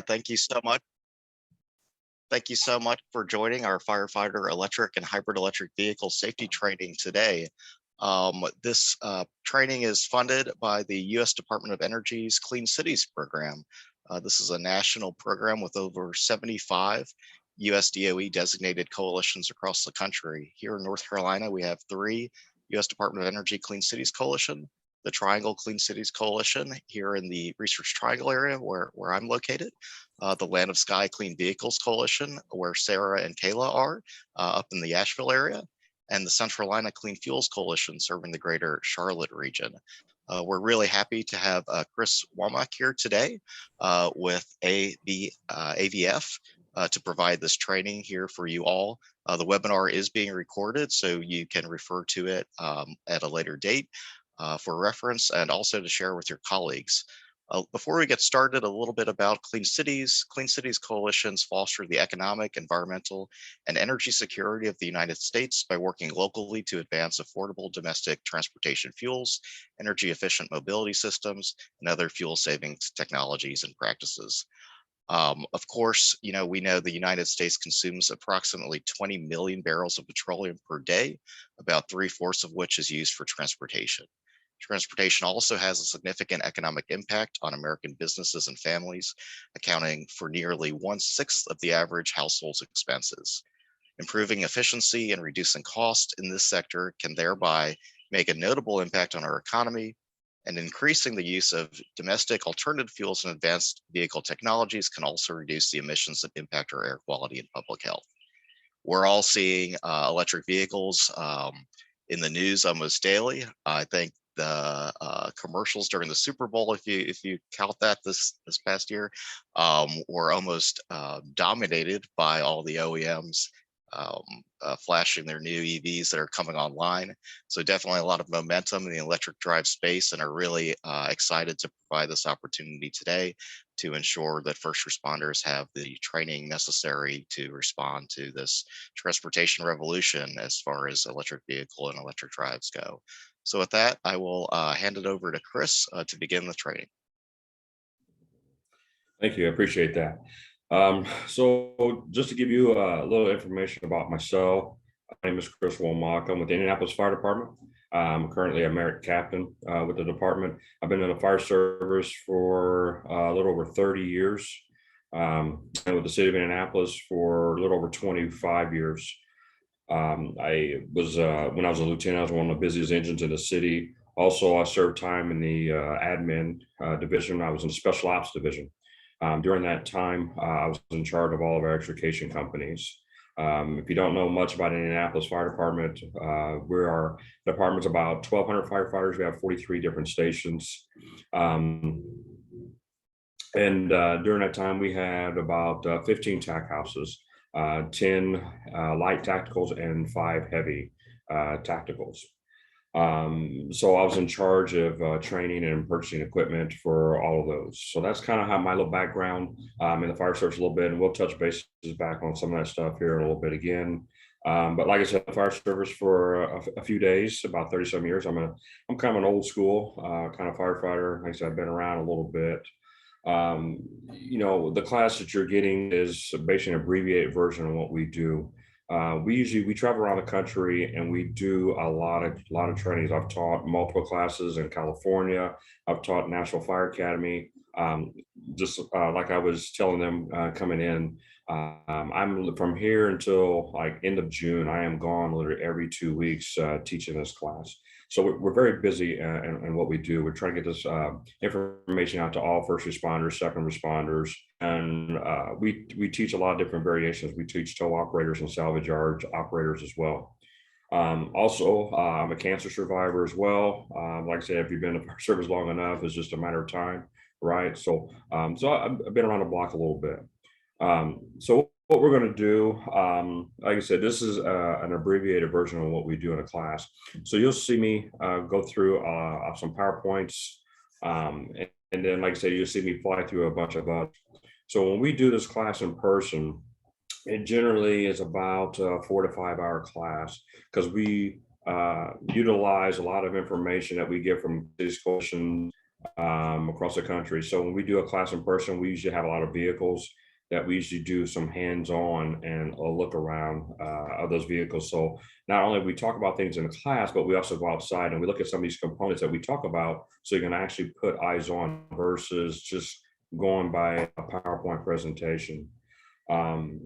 Thank you so much. Thank you so much for joining our firefighter electric and hybrid electric vehicle safety training today. This training is funded by the U.S. Department of Energy's Clean Cities program. This is a national program with over 75 U.S. DOE designated coalitions across the country. Here in North Carolina, we have 3 U.S. Department of Energy Clean Cities Coalition, the Triangle Clean Cities Coalition here in the Research Triangle area where I'm located, the Land of Sky Clean Vehicles Coalition, where Sarah and Kayla are, up in the Asheville area, and the Central Carolina Clean Fuels Coalition serving the greater Charlotte region. We're really happy to have Chris Womack here today with AVF to provide this training here for you all. The webinar is being recorded, so you can refer to it at a later date for reference and also to share with your colleagues. Before we get started, a little bit about Clean Cities. Clean Cities coalitions foster the economic, environmental, and energy security of the United States by working locally to advance affordable domestic transportation fuels, energy efficient mobility systems, and other fuel savings technologies and practices. Of course, we know the United States consumes approximately 20 million barrels of petroleum per day, about 3/4 of which is used for transportation. Transportation also has a significant economic impact on American businesses and families, accounting for nearly 1/6 of the average household's expenses. Improving efficiency and reducing cost in this sector can thereby make a notable impact on our economy, and increasing the use of domestic alternative fuels and advanced vehicle technologies can also reduce the emissions that impact our air quality and public health. We're all seeing electric vehicles in the news almost daily. I think the commercials during the Super Bowl, if you count that this past year, were almost dominated by all the OEMs flashing their new EVs that are coming online. So definitely a lot of momentum in the electric drive space, and are really excited to provide this opportunity today to ensure that first responders have the training necessary to respond to this transportation revolution as far as electric vehicle and electric drives go. So with that, I will hand it over to Chris to begin the training. Thank you. I appreciate that. So just to give you a little information about myself, my name is Chris Womack. I'm with the Indianapolis Fire Department. I'm currently a merit captain with the department. I've been in the fire service for a little over 30 years, and with the city of Indianapolis for a little over 25 years. I was, when I was a lieutenant, I was one of the busiest engines in the city. Also, I served time in the admin division. I was in the special ops division. During that time, I was in charge of all of our extrication companies. If you don't know much about Indianapolis Fire Department, our department's about 1,200 firefighters. We have 43 different stations. And during that time, we had about 15 TAC houses, 10 light tacticals, and 5 heavy tacticals. So I was in charge of training and purchasing equipment for all of those. So that's kind of how my little background in the fire service a little bit, and we'll touch bases back on some of that stuff here in a little bit again. But like I said, fire service for a few days, about 37 years. I'm kind of an old school kind of firefighter. Like I said, I've been around a little bit. The class that you're getting is basically an abbreviated version of what we do. We travel around the country and we do a lot of trainings. I've taught multiple classes in California. I've taught National Fire Academy. Just like I was telling them coming in, I'm from here until like end of June. I am gone literally every 2 weeks teaching this class. So we're very busy in what we do. We're trying to get this information out to all first responders, second responders, and we teach a lot of different variations. We teach tow operators and salvage yard operators as well. Also, I'm a cancer survivor as well. Like I said, if you've been in the service long enough, it's just a matter of time, right? So I've been around the block a little bit. So what we're going to do, like I said, this is an abbreviated version of what we do in a class. So you'll see me go through some PowerPoints, and then, like I said, you'll see me fly through a bunch of bugs. So when we do this class in person, it generally is about a 4 to 5 hour class, because we utilize a lot of information that we get from these coalitions across the country. So when we do a class in person, we usually have a lot of vehicles that we usually do some hands-on and a look around of those vehicles. So not only we talk about things in class, but we also go outside and we look at some of these components that we talk about, so you can actually put eyes on versus just going by a PowerPoint presentation. Um,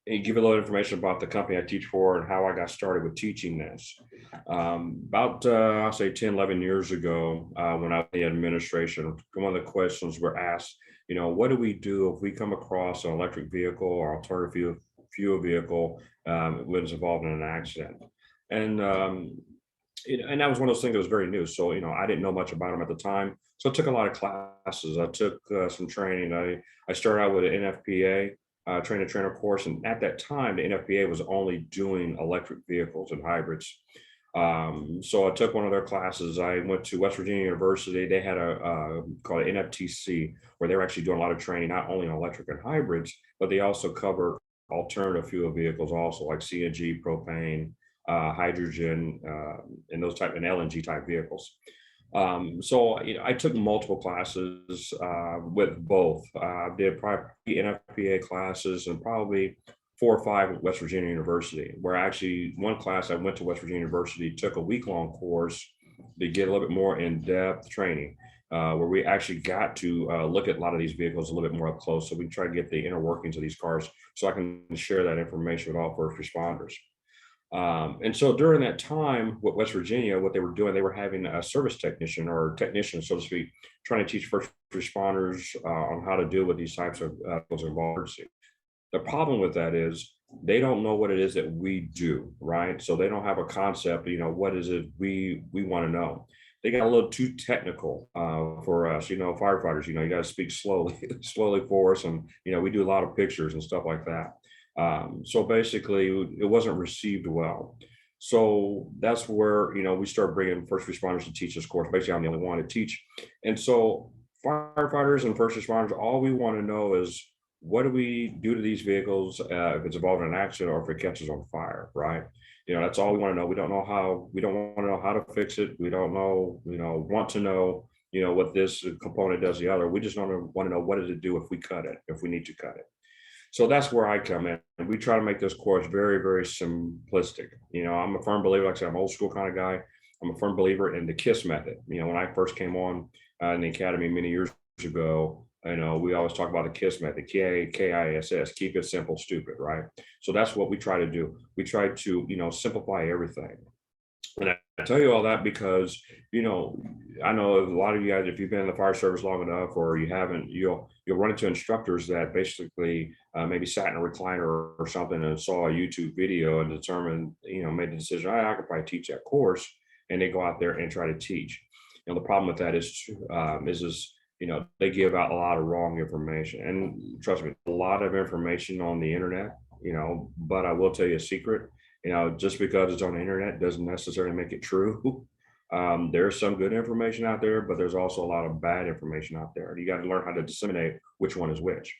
and give a little information about the company I teach for and how I got started with teaching this. About, I'll say 10, 11 years ago, when I was in the administration, one of the questions were asked, what do we do if we come across an electric vehicle or alternative fuel vehicle when it's involved in an accident? And and that was one of those things that was very new. So, I didn't know much about them at the time. So I took a lot of classes. I took some training. I started out with an NFPA, trainer course. And at that time, the NFPA was only doing electric vehicles and hybrids. So I took one of their classes. I went to West Virginia University. They had a called an NFTC, where they were actually doing a lot of training, not only on electric and hybrids, but they also cover alternative fuel vehicles also, like CNG, propane, hydrogen, and those type and LNG type vehicles. So I took multiple classes with both. I did probably NFPA classes and probably 4 or 5 at West Virginia University, where actually one class I went to West Virginia University, took a week-long course to get a little bit more in-depth training, where we actually got to look at a lot of these vehicles a little bit more up close. So we try to get the inner workings of these cars so I can share that information with all first responders. And so during that time with West Virginia, what they were doing, they were having a service technician or technician, so to speak, trying to teach first responders on how to deal with these types of emergency. The problem with that is they don't know what it is that we do, right? So they don't have a concept, what is it we want to know. They got a little too technical for us, firefighters, you got to speak slowly, slowly for us. And, we do a lot of pictures and stuff like that. So basically it wasn't received well. So that's where, we start bringing first responders to teach this course. Basically, I'm the only one to teach. And so firefighters and first responders, all we want to know is, what do we do to these vehicles if it's involved in an accident or if it catches on fire, right? That's all we want to know. We don't want to know how to fix it. We don't know, want to know, what this component does the other. We just don't want to know, what does it do if we cut it, if we need to cut it. So that's where I come in. And we try to make this course very, very simplistic. I'm a firm believer, like I said, I'm an old school kind of guy. I'm a firm believer in the KISS method. When I first came on in the academy many years ago, we always talk about the KISS method, KISS, keep it simple, stupid, right? So that's what we try to do. We try to, simplify everything. And I tell you all that because, I know a lot of you guys, if you've been in the fire service long enough or you haven't, you'll run into instructors that basically maybe sat in a recliner or something and saw a YouTube video and determined, made the decision, I could probably teach that course, and they go out there and try to teach. The problem with that is they give out a lot of wrong information. And trust me, a lot of information on the internet, but I will tell you a secret, just because it's on the internet doesn't necessarily make it true. There's some good information out there, but there's also a lot of bad information out there. You got to learn how to disseminate which one is which.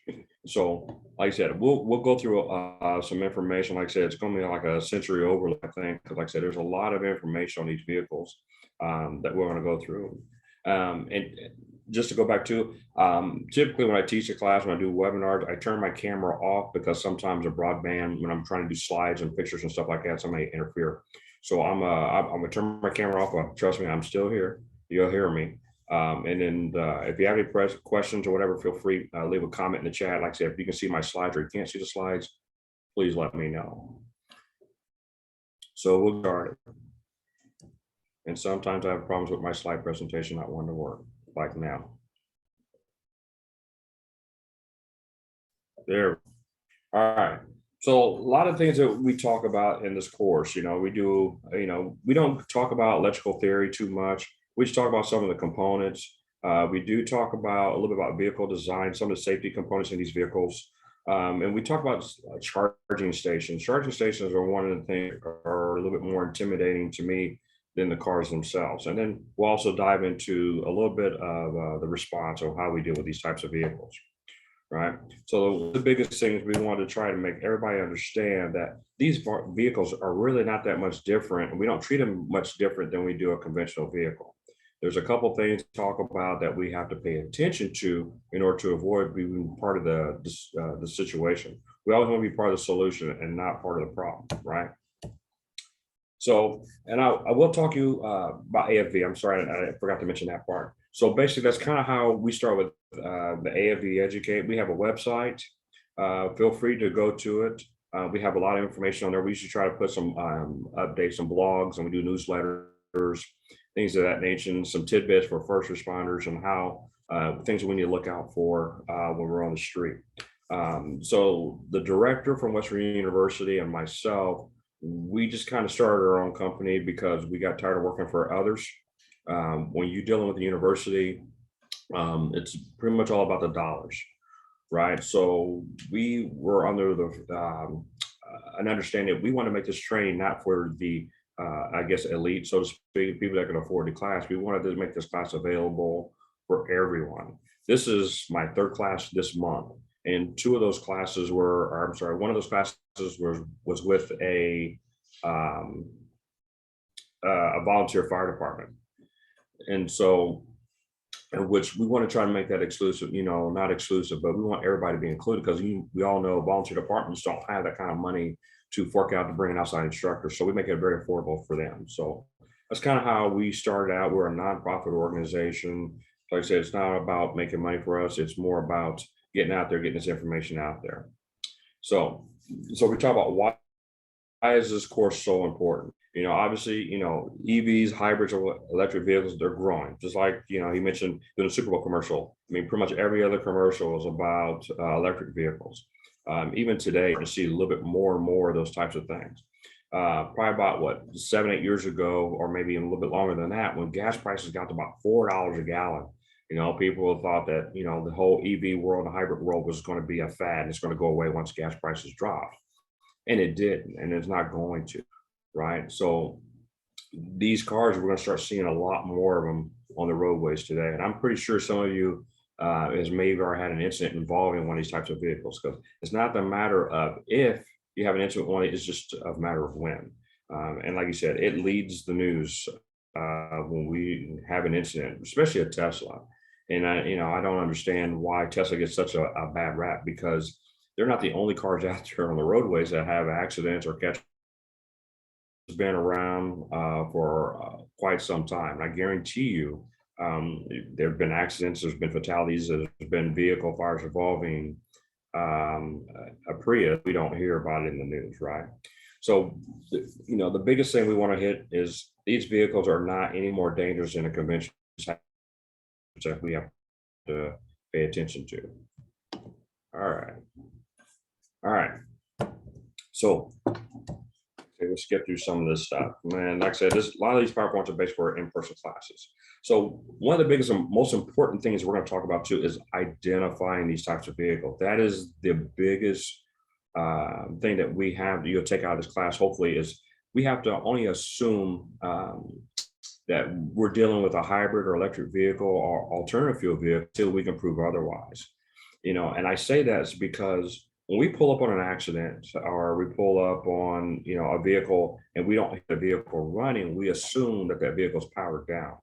So, like I said, we'll go through some information. Like I said, it's going to be like a sensory overload thing, because like I said, there's a lot of information on these vehicles that we're going to go through. And just to go back to, typically when I teach a class, when I do webinars, I turn my camera off because sometimes a broadband, when I'm trying to do slides and pictures and stuff like that, somebody interfere. So I'm gonna turn my camera off. But trust me, I'm still here. You'll hear me. And then if you have any questions or whatever, feel free, leave a comment in the chat. Like I said, if you can see my slides or you can't see the slides, please let me know. So we'll start it. And sometimes I have problems with my slide presentation not wanting to work, like now. There. All right. So a lot of things that we talk about in this course, we do, we don't talk about electrical theory too much. We just talk about some of the components. We do talk about a little bit about vehicle design, some of the safety components in these vehicles. And we talk about charging stations. Charging stations are one of the things that are a little bit more intimidating to me than the cars themselves. And then we'll also dive into a little bit of the response of how we deal with these types of vehicles, right? So the biggest thing is we want to try to make everybody understand that these vehicles are really not that much different. And we don't treat them much different than we do a conventional vehicle. there's a couple things to talk about that we have to pay attention to in order to avoid being part of the situation. We always want to be part of the solution and not part of the problem, right? So, and I will talk to you about AFV. I'm sorry, I forgot to mention that part. So basically, that's kind of how we start with the AFV Educate. We have a website. Feel free to go to it. We have a lot of information on there. We usually try to put some updates, some blogs, and we do newsletters, things of that nature, some tidbits for first responders and how things that we need to look out for when we're on the street. So the director from West Virginia University and myself, we just kind of started our own company because we got tired of working for others. When you're dealing with the university, it's pretty much all about the dollars, right? So we were under an understanding that we want to make this training not for the, I guess, elite, so to speak, people that can afford the class. We wanted to make this class available for everyone. This is my third class this month. And two of those classes were, or I'm sorry, one of those classes was with a volunteer fire department. And so, which we want to try to make that exclusive, not exclusive, but we want everybody to be included because we all know volunteer departments don't have that kind of money to fork out to bring an outside instructor. So we make it very affordable for them. So that's kind of how we started out. We're a nonprofit organization. Like I said, it's not about making money for us. It's more about getting out there, getting this information out there. So we talk about why is this course so important? Obviously, EVs, hybrids, or electric vehicles, they're growing. Just like, he mentioned in the Super Bowl commercial. I mean, pretty much every other commercial is about electric vehicles. Even today, you see a little bit more and more of those types of things. Probably about 7-8 years ago, or maybe even a little bit longer than that, when gas prices got to about $4 a gallon. People thought that, the whole EV world, the hybrid world was going to be a fad and it's going to go away once gas prices drop. And it didn't, and it's not going to, right? So these cars, we're going to start seeing a lot more of them on the roadways today. And I'm pretty sure some of you has maybe already had an incident involving one of these types of vehicles, because it's not the matter of if you have an incident with one, it's just a matter of when. And like you said, it leads the news when we have an incident, especially a Tesla. And I don't understand why Tesla gets such a bad rap, because they're not the only cars out there on the roadways that have accidents or catch. It's been around for quite some time. I guarantee you, there have been accidents, there's been fatalities, there's been vehicle fires involving a Prius. We don't hear about it in the news, right? So, the biggest thing we want to hit is these vehicles are not any more dangerous than a conventional that we have to pay attention to. All right. So let's get through some of this stuff. Man, like I said, a lot of these PowerPoints are based for in-person classes. So one of the biggest and most important things we're going to talk about too is identifying these types of vehicles. That is the biggest thing that we have, you'll take out of this class, hopefully, is we have to only assume that we're dealing with a hybrid or electric vehicle or alternative fuel vehicle until we can prove otherwise. And I say that because when we pull up on an accident or we pull up on, a vehicle and we don't have the vehicle running, we assume that that vehicle is powered down,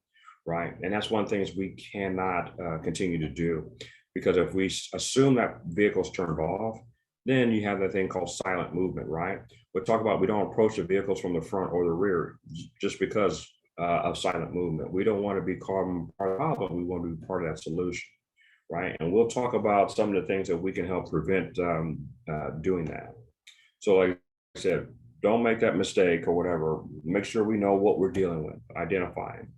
right? And that's one of the things we cannot continue to do, because if we assume that vehicle's turned off, then you have that thing called silent movement, right? We talk about we don't approach the vehicles from the front or the rear just because of silent movement. We don't want to be part of the problem. We want to be part of that solution, right? And we'll talk about some of the things that we can help prevent doing that. So like I said, don't make that mistake or whatever. Make sure we know what we're dealing with, identifying.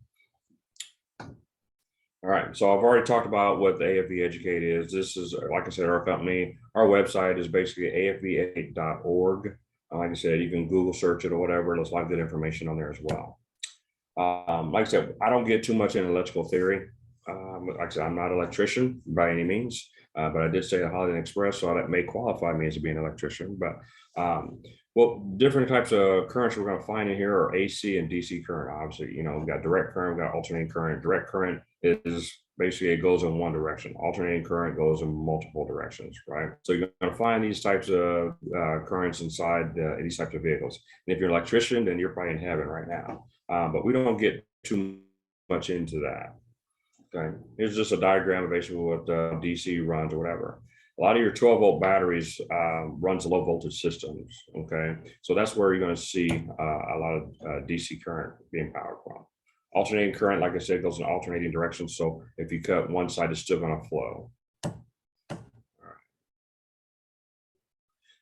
All right, so I've already talked about what the AFV Educate is. This is, like I said, our company. Our website is basically afv8.org. Like I said, you can Google search it or whatever. There's a lot of good information on there as well. Like I said, I don't get too much in electrical theory. Like I said, I'm not an electrician by any means, but I did stay at Holiday Inn Express, so that may qualify me as being an electrician. But different types of currents we're going to find in here are AC and DC current. Obviously, we've got direct current, we've got alternating current. Direct current is basically, it goes in one direction. Alternating current goes in multiple directions, right? So you're going to find these types of currents inside these types of vehicles. And if you're an electrician, then you're probably in heaven right now. But we don't get too much into that. Okay, here's just a diagram of basically what DC runs or whatever. A lot of your 12-volt batteries runs low voltage systems. Okay, so that's where you're going to see a lot of DC current being powered from. Alternating current, like I said, goes in alternating directions. So if you cut one side, it's still going to flow.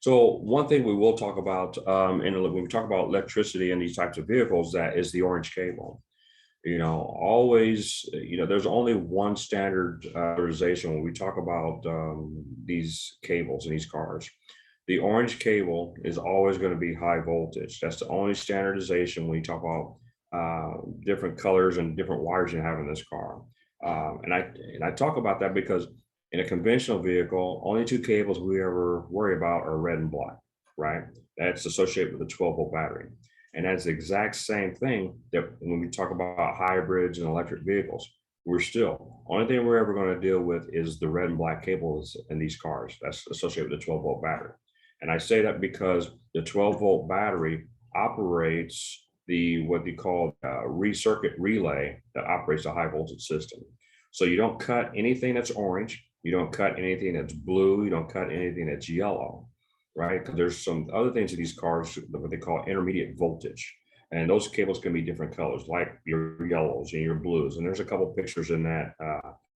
So one thing we will talk about, and when we talk about electricity in these types of vehicles, that is the orange cable. Always, there's only one standardization when we talk about these cables in these cars. The orange cable is always going to be high voltage. That's the only standardization when you talk about different colors and different wires you have in this car. And I talk about that because in a conventional vehicle, only two cables we ever worry about are red and black, right? That's associated with a 12-volt battery. And that's the exact same thing that when we talk about hybrids and electric vehicles, only thing we're ever going to deal with is the red and black cables in these cars that's associated with the 12-volt battery. And I say that because the 12-volt battery operates what they call circuit relay that operates a high voltage system. So you don't cut anything that's orange, you don't cut anything that's blue, you don't cut anything that's yellow. Right? Because there's some other things in these cars, what they call intermediate voltage. And those cables can be different colors, like your yellows and your blues. And there's a couple of pictures in that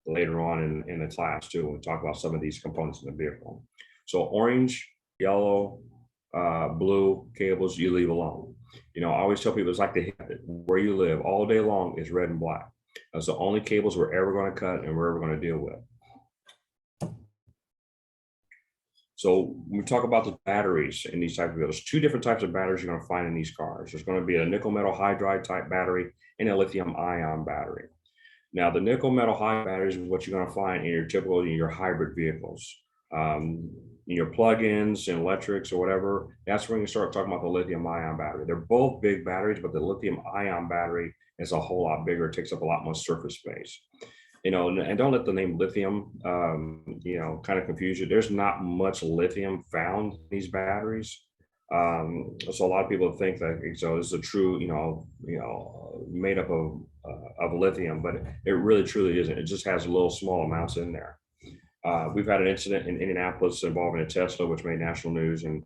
later on in the class too, when we talk about some of these components in the vehicle. So orange, yellow, blue cables, you leave alone. I always tell people it's like the hip, where you live all day long is red and black. That's the only cables we're ever going to cut and we're ever going to deal with. So when we talk about the batteries in these types of vehicles, two different types of batteries you're going to find in these cars. There's going to be a nickel metal hydride type battery and a lithium ion battery. Now, the nickel metal hydride batteries is what you're going to find in your hybrid vehicles. In your plug-ins and electrics or whatever, that's when you start talking about the lithium ion battery. They're both big batteries, but the lithium ion battery is a whole lot bigger. It takes up a lot more surface space. And don't let the name lithium, kind of confuse you. There's not much lithium found in these batteries. So a lot of people think that so this is a true, made up of lithium, but it really truly isn't. It just has little small amounts in there. We've had an incident in Indianapolis involving a Tesla, which made national news, and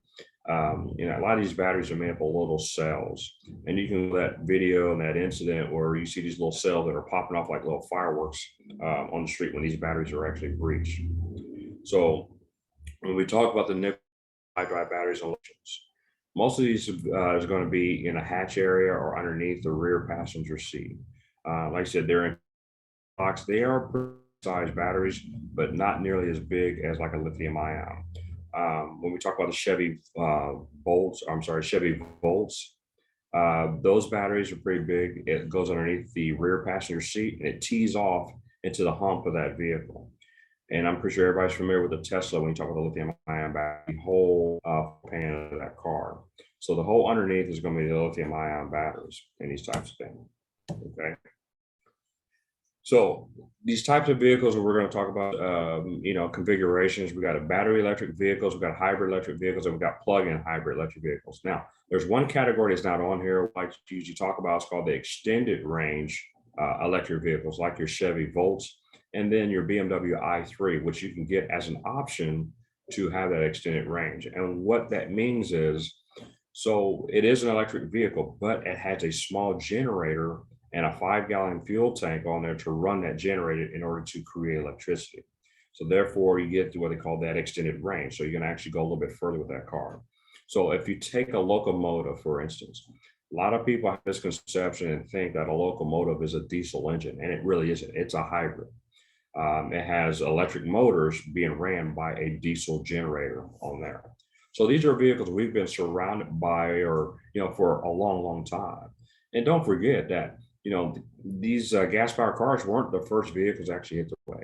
a lot of these batteries are made up of little cells, and you can that video and that incident where you see these little cells that are popping off like little fireworks on the street when these batteries are actually breached. So when we talk about the nickel hydride batteries and electrons, most of these is going to be in a hatch area or underneath the rear passenger seat. Like I said, they're in box. They are size batteries, but not nearly as big as like a lithium ion. When we talk about the Chevy Volts, those batteries are pretty big. It goes underneath the rear passenger seat and it tees off into the hump of that vehicle. And I'm pretty sure everybody's familiar with the Tesla when you talk about the lithium ion battery, the whole pan of that car. So the whole underneath is going to be the lithium ion batteries and these types of things. Okay. So these types of vehicles that we're going to talk about, configurations, we got a battery electric vehicles, we've got hybrid electric vehicles, and we've got plug-in hybrid electric vehicles. Now, there's one category that's not on here, like to usually talk about, it's called the extended range electric vehicles, like your Chevy Volts, and then your BMW i3, which you can get as an option to have that extended range. And what that means is, so it is an electric vehicle, but it has a small generator and a 5-gallon fuel tank on there to run that generator in order to create electricity. So therefore you get to what they call that extended range. So you're gonna actually go a little bit further with that car. So if you take a locomotive, for instance, a lot of people have this conception and think that a locomotive is a diesel engine, and it really isn't. It's a hybrid. It has electric motors being ran by a diesel generator on there. So these are vehicles we've been surrounded by, for a long, long time. And don't forget that, these gas-powered cars weren't the first vehicles to actually hit the way.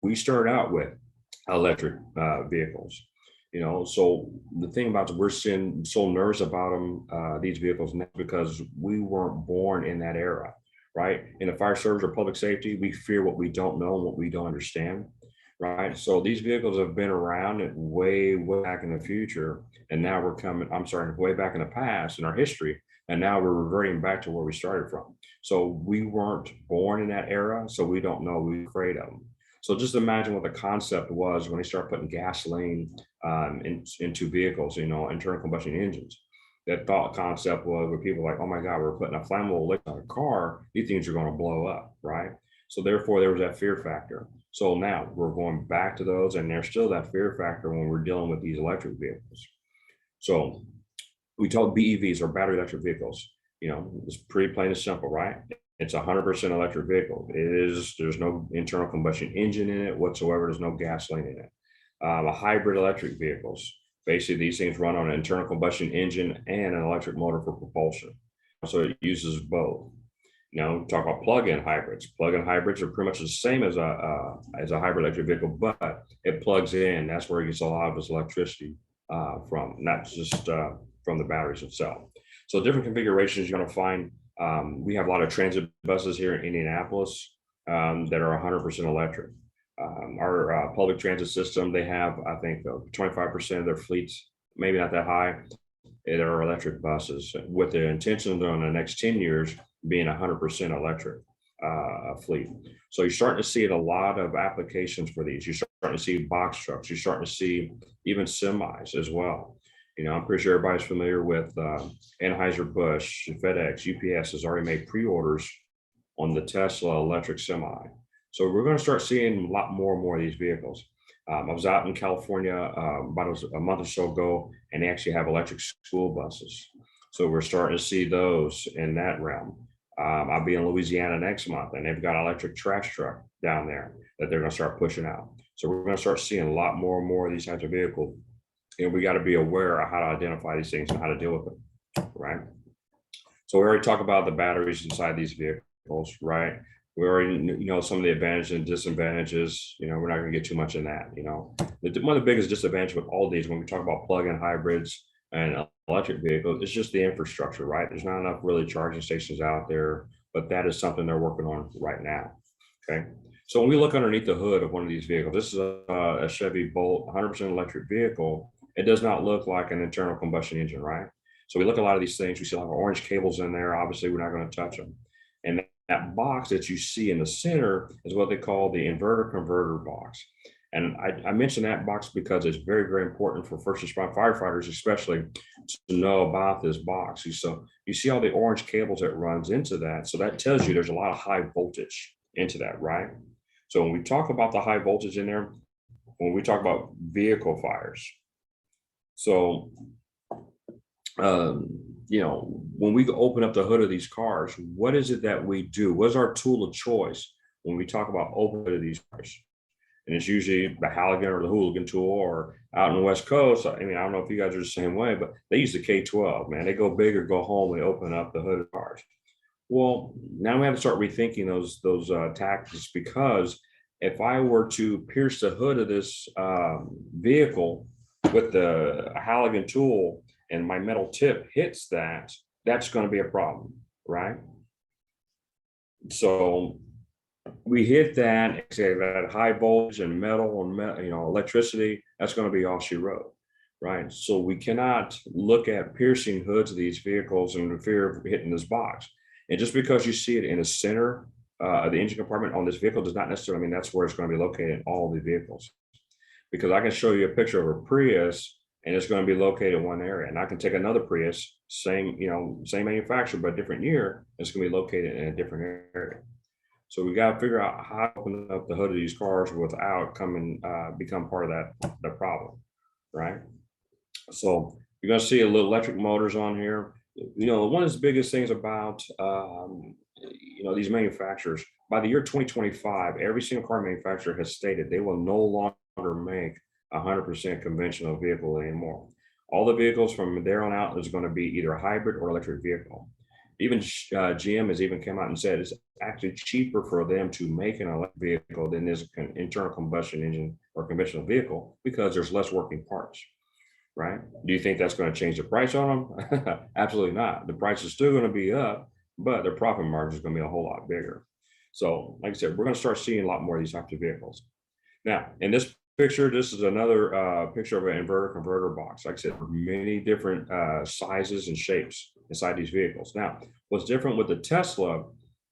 We started out with electric vehicles, so the thing about it, we're seeing so nervous about them, these vehicles, because we weren't born in that era, right? In the fire service or public safety, we fear what we don't know and what we don't understand, right? So these vehicles have been around way, way back in the future, and now we're way back in the past in our history, and now we're reverting back to where we started from. So we weren't born in that era, so we don't know. We were afraid of them. So just imagine what the concept was when they start putting gasoline into vehicles, internal combustion engines. That thought concept was where people were like, oh my God, we're putting a flammable liquid on a car. These things are going to blow up, right? So therefore, there was that fear factor. So now we're going back to those, and there's still that fear factor when we're dealing with these electric vehicles. So we talk BEVs or battery electric vehicles. It's pretty plain and simple, right? It's 100% electric vehicle. There's no internal combustion engine in it whatsoever. There's no gasoline in it. A hybrid electric vehicles. Basically, these things run on an internal combustion engine and an electric motor for propulsion. So it uses both. Talk about plug-in hybrids. Plug-in hybrids are pretty much the same as a hybrid electric vehicle, but it plugs in. That's where it gets a lot of its electricity from, not just from the batteries itself. So different configurations you're going to find. We have a lot of transit buses here in Indianapolis that are 100% electric. Our public transit system, they have, I think, 25% of their fleets, maybe not that high, that are electric buses, with the intention on the next 10 years being 100% electric fleet. So you're starting to see a lot of applications for these. You're starting to see box trucks. You're starting to see even semis as well. I'm pretty sure everybody's familiar with Anheuser-Busch, FedEx, UPS has already made pre-orders on the Tesla electric semi. So we're going to start seeing a lot more and more of these vehicles. I was out in California about a month or so ago, and they actually have electric school buses. So we're starting to see those in that realm. I'll be in Louisiana next month, and they've got an electric trash truck down there that they're going to start pushing out. So we're going to start seeing a lot more and more of these types of vehicles. And we got to be aware of how to identify these things and how to deal with them, right? So we already talked about the batteries inside these vehicles, right? We already know some of the advantages and disadvantages. We're not going to get too much in that. One of the biggest disadvantages with all these, when we talk about plug-in hybrids and electric vehicles, it's just the infrastructure, right? There's not enough really charging stations out there, but that is something they're working on right now. Okay. So when we look underneath the hood of one of these vehicles, this is a Chevy Bolt 100% electric vehicle. It does not look like an internal combustion engine, right? So we look at a lot of these things, we see a lot of orange cables in there. Obviously, we're not going to touch them. And that box that you see in the center is what they call the inverter converter box. And I mention that box because it's very, very important for first responder firefighters, especially, to know about this box. So you see all the orange cables that runs into that. So that tells you there's a lot of high voltage into that, right? So when we talk about the high voltage in there, when we talk about vehicle fires, so, when we open up the hood of these cars, what is it that we do? What's our tool of choice when we talk about opening these cars? And it's usually the Halligan or the hooligan tool, or out in the West Coast. I don't know if you guys are the same way, but they use the K12, man. They go big or go home when they open up the hood of cars. Well, now we have to start rethinking those tactics, because if I were to pierce the hood of this vehicle with the Halligan tool and my metal tip hits that, that's going to be a problem, right? So we hit that, say that high voltage and metal and electricity, that's going to be all she wrote, right? So we cannot look at piercing hoods of these vehicles in fear of hitting this box. And just because you see it in the center of the engine compartment on this vehicle does not necessarily mean that's where it's going to be located in all the vehicles. Because I can show you a picture of a Prius and it's going to be located in one area. And I can take another Prius, same manufacturer, but different year, it's going to be located in a different area. So we got to figure out how to open up the hood of these cars without become part of the problem, right? So you're going to see a little electric motors on here. One of the biggest things about these manufacturers, by the year 2025, every single car manufacturer has stated they will no longer make 100% conventional vehicle anymore. All the vehicles from there on out is going to be either a hybrid or electric vehicle. Even GM has even come out and said it's actually cheaper for them to make an electric vehicle than is an internal combustion engine or conventional vehicle, because there's less working parts, right? Do you think that's going to change the price on them? Absolutely not. The price is still going to be up, but their profit margin is going to be a whole lot bigger. So like I said, we're going to start seeing a lot more of these types of vehicles. Now, in this picture, this is another picture of an inverter converter box. Like I said, many different sizes and shapes inside these vehicles. Now, what's different with the Tesla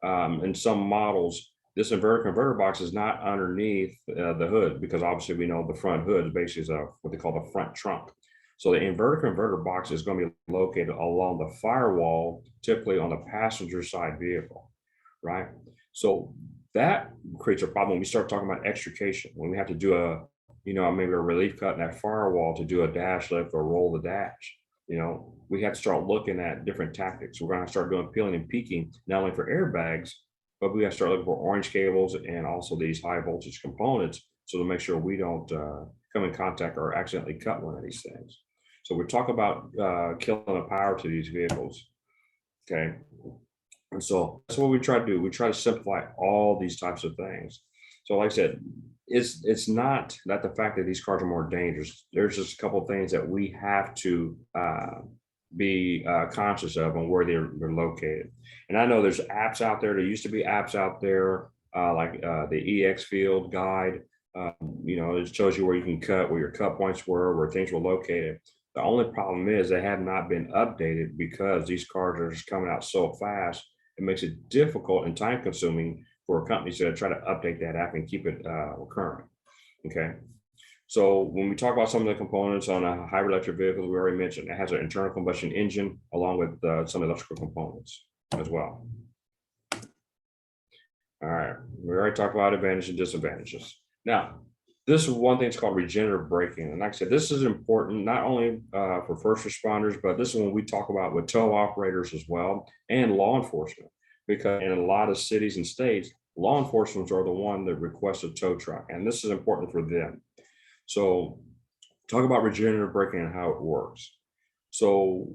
In some models, this inverter converter box is not underneath the hood, because obviously we know the front hood is basically what they call the front trunk. So the inverter converter box is going to be located along the firewall, typically on the passenger side vehicle, right? So that creates a problem when we start talking about extrication, when we have to do maybe a relief cut in that firewall to do a dash lift or roll the dash. We have to start looking at different tactics. We're going to start doing peeling and peeking, not only for airbags, but we have to start looking for orange cables and also these high voltage components, so to make sure we don't come in contact or accidentally cut one of these things. So we talk about killing the power to these vehicles. Okay. And so that's what we try to do. We try to simplify all these types of things. So like I said, it's not that the fact that these cars are more dangerous. There's just a couple of things that we have to be conscious of and where they're located. And I know there's apps out there. There used to be apps out there like the EX Field Guide. It shows you where you can cut, where your cut points were, where things were located. The only problem is they have not been updated because these cars are just coming out so fast. It makes it difficult and time consuming for companies to try to update that app and keep it current. Okay. So when we talk about some of the components on a hybrid electric vehicle, we already mentioned it has an internal combustion engine along with some electrical components as well. All right. We already talked about advantages and disadvantages. Now, this is one thing that's called regenerative braking. And like I said, this is important not only for first responders, but this is when we talk about with tow operators as well and law enforcement, because in a lot of cities and states, law enforcement are the one that requests a tow truck. And this is important for them. So talk about regenerative braking and how it works. So,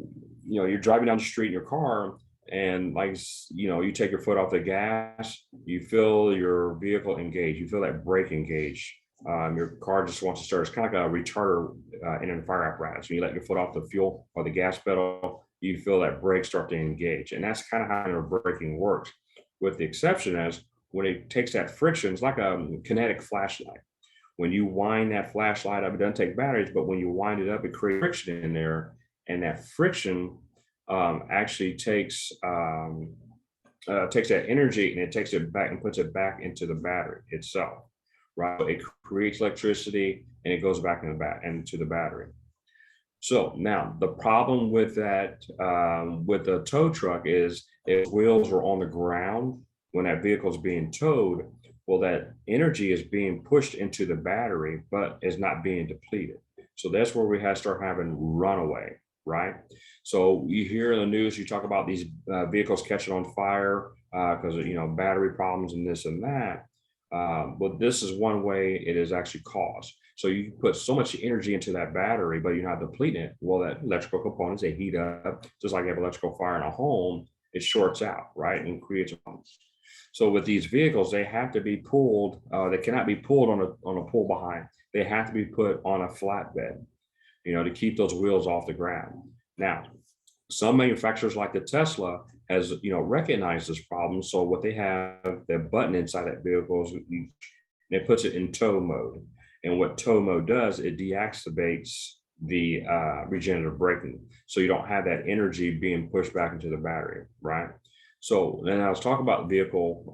you're driving down the street in your car and you take your foot off the gas, you feel your vehicle engage, you feel that brake engage. Your car just wants to start. It's kind of like a retarder in a fire apparatus. When you let your foot off the fuel or the gas pedal, you feel that brake start to engage. And that's kind of how braking works, with the exception as when it takes that friction, it's like a kinetic flashlight. When you wind that flashlight up, it doesn't take batteries, but when you wind it up, it creates friction in there. And that friction actually takes that energy and it takes it back and puts it back into the battery itself. Right, it creates electricity and it goes back into the battery. So now the problem with that, with the tow truck is if wheels are on the ground when that vehicle is being towed, well, that energy is being pushed into the battery, but is not being depleted. So that's where we have to start having runaway, right? So you hear in the news, you talk about these vehicles catching on fire because of, battery problems and this and that. But this is one way it is actually caused. So you put so much energy into that battery, but you're not depleting it. Well, that electrical components, they heat up, just like you have electrical fire in a home, it shorts out, right? And creates a problem. So with these vehicles, they have to be pulled. They cannot be pulled on a pull behind. They have to be put on a flatbed, to keep those wheels off the ground. Now, some manufacturers like the Tesla has, recognized this problem. So what they have, their button inside that vehicle, and it puts it in tow mode. And what tow mode does, it deactivates the regenerative braking. So you don't have that energy being pushed back into the battery, right? So then I was talking about vehicle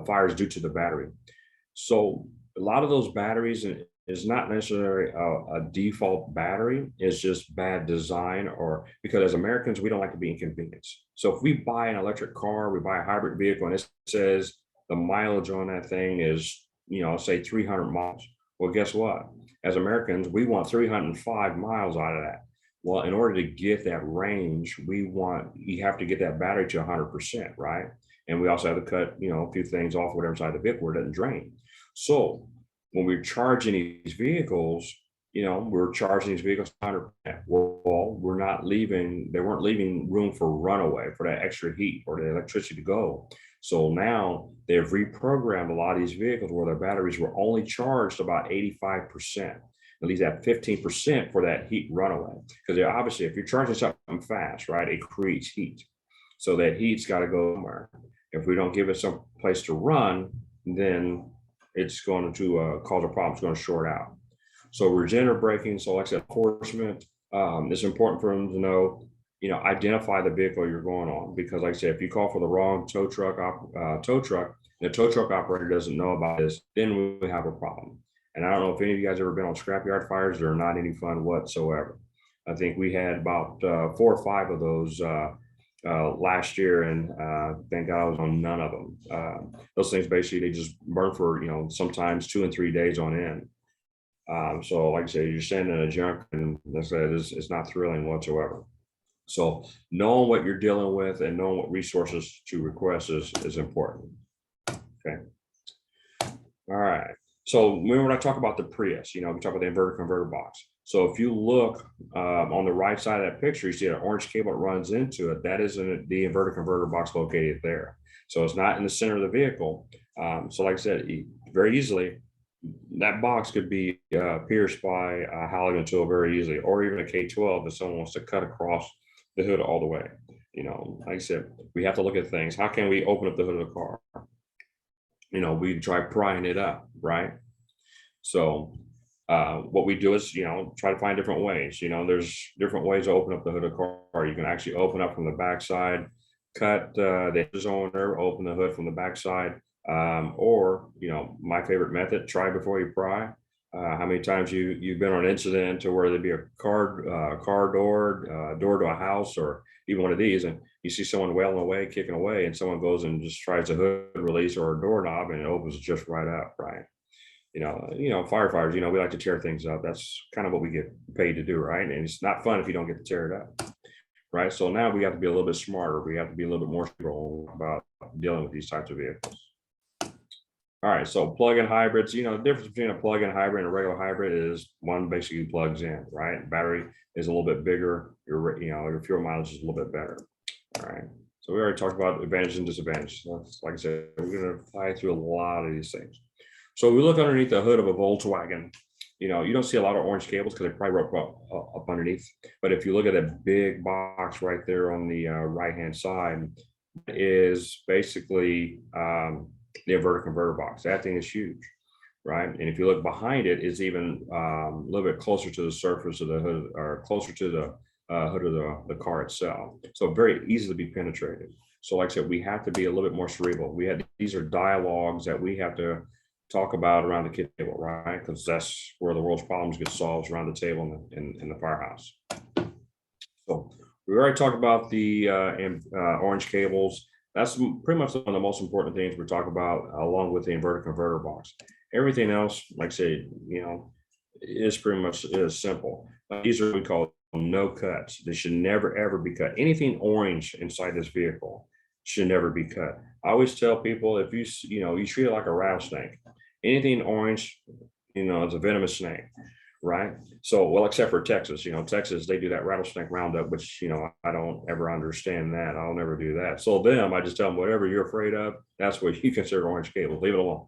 fires due to the battery. So a lot of those batteries is not necessarily a default battery. It's just bad design, or because as Americans, we don't like to be inconvenienced. So if we buy an electric car, we buy a hybrid vehicle, and it says the mileage on that thing is, say 300 miles. Well, guess what? As Americans, we want 305 miles out of that. Well, in order to get that range, you have to get that battery to 100%, right? And we also have to cut, a few things off whatever side of the vehicle where it doesn't drain. So when we're charging these vehicles, we're charging these vehicles 100%. Well, they weren't leaving room for runaway, for that extra heat or the electricity to go. So now they've reprogrammed a lot of these vehicles where their batteries were only charged about 85%. At least that 15% for that heat runaway. Because obviously, if you're charging something fast, right, it creates heat. So that heat's got to go somewhere. If we don't give it some place to run, then it's going to cause a problem. It's going to short out. So regenerative braking, so like I said, enforcement, it's important for them to know, identify the vehicle you're going on, because like I said, if you call for the wrong tow truck, and the tow truck operator doesn't know about this, then we have a problem. And I don't know if any of you guys ever been on scrapyard fires. They're not any fun whatsoever. I think we had about 4 or 5 of those last year, and thank God I was on none of them. Those things basically, they just burn for sometimes 2 and 3 days on end. So like I said, you're standing in a junk, and it's not thrilling whatsoever. So knowing what you're dealing with and knowing what resources to request is important. Okay. All right. So remember when I talk about the Prius, we talk about the inverter converter box. So if you look on the right side of that picture, you see an orange cable that runs into it. That is the inverter converter box located there. So it's not in the center of the vehicle. So like I said, very easily, that box could be pierced by a halogen tool very easily, or even a K12 if someone wants to cut across the hood all the way. Like I said, we have to look at things. How can we open up the hood of the car? We try prying it up, right? So what we do is, try to find different ways. There's different ways to open up the hood of the car. You can actually open up from the backside, cut the hinges on there, open the hood from the backside. Or, my favorite method, try before you pry. How many times you've been on an incident to where there'd be a car door, door to a house, or even one of these, and you see someone wailing away, kicking away, and someone goes and just tries a hood release or a doorknob, and it opens just right up, right? Firefighters, we like to tear things up. That's kind of what we get paid to do, right? And it's not fun if you don't get to tear it up, right? So now we have to be a little bit smarter. We have to be a little bit more careful about dealing with these types of vehicles. All right, so plug-in hybrids, the difference between a plug-in hybrid and a regular hybrid is one basically plugs in, right? Battery is a little bit bigger, your fuel mileage is a little bit better. All right, so we already talked about advantages and disadvantages. So like I said, we're going to fly through a lot of these things. So we look underneath the hood of a Volkswagen. You don't see a lot of orange cables because they probably rope up underneath. But if you look at that big box right there on the right-hand side, is basically the inverter converter box. That thing is huge, right? And if you look behind it, it's even a little bit closer to the surface of the hood, or closer to the hood of the car itself. So very easy to be penetrated. So like I said, we have to be a little bit more cerebral. These are dialogues that we have to talk about around the kitchen table, right? Because that's where the world's problems get solved, around the table in the firehouse. So we already talked about the orange cables. That's pretty much one of the most important things we talk about, along with the inverter converter box. Everything else, like I say, is pretty much simple. These are what we call no cuts. They should never, ever be cut. Anything orange inside this vehicle should never be cut. I always tell people, if you treat it like a rattlesnake, anything orange, it's a venomous snake, right? So, well, except for Texas, Texas, they do that rattlesnake roundup, which, I don't ever understand that. I'll never do that. So I just tell them, whatever you're afraid of, that's what you consider orange cable, leave it alone,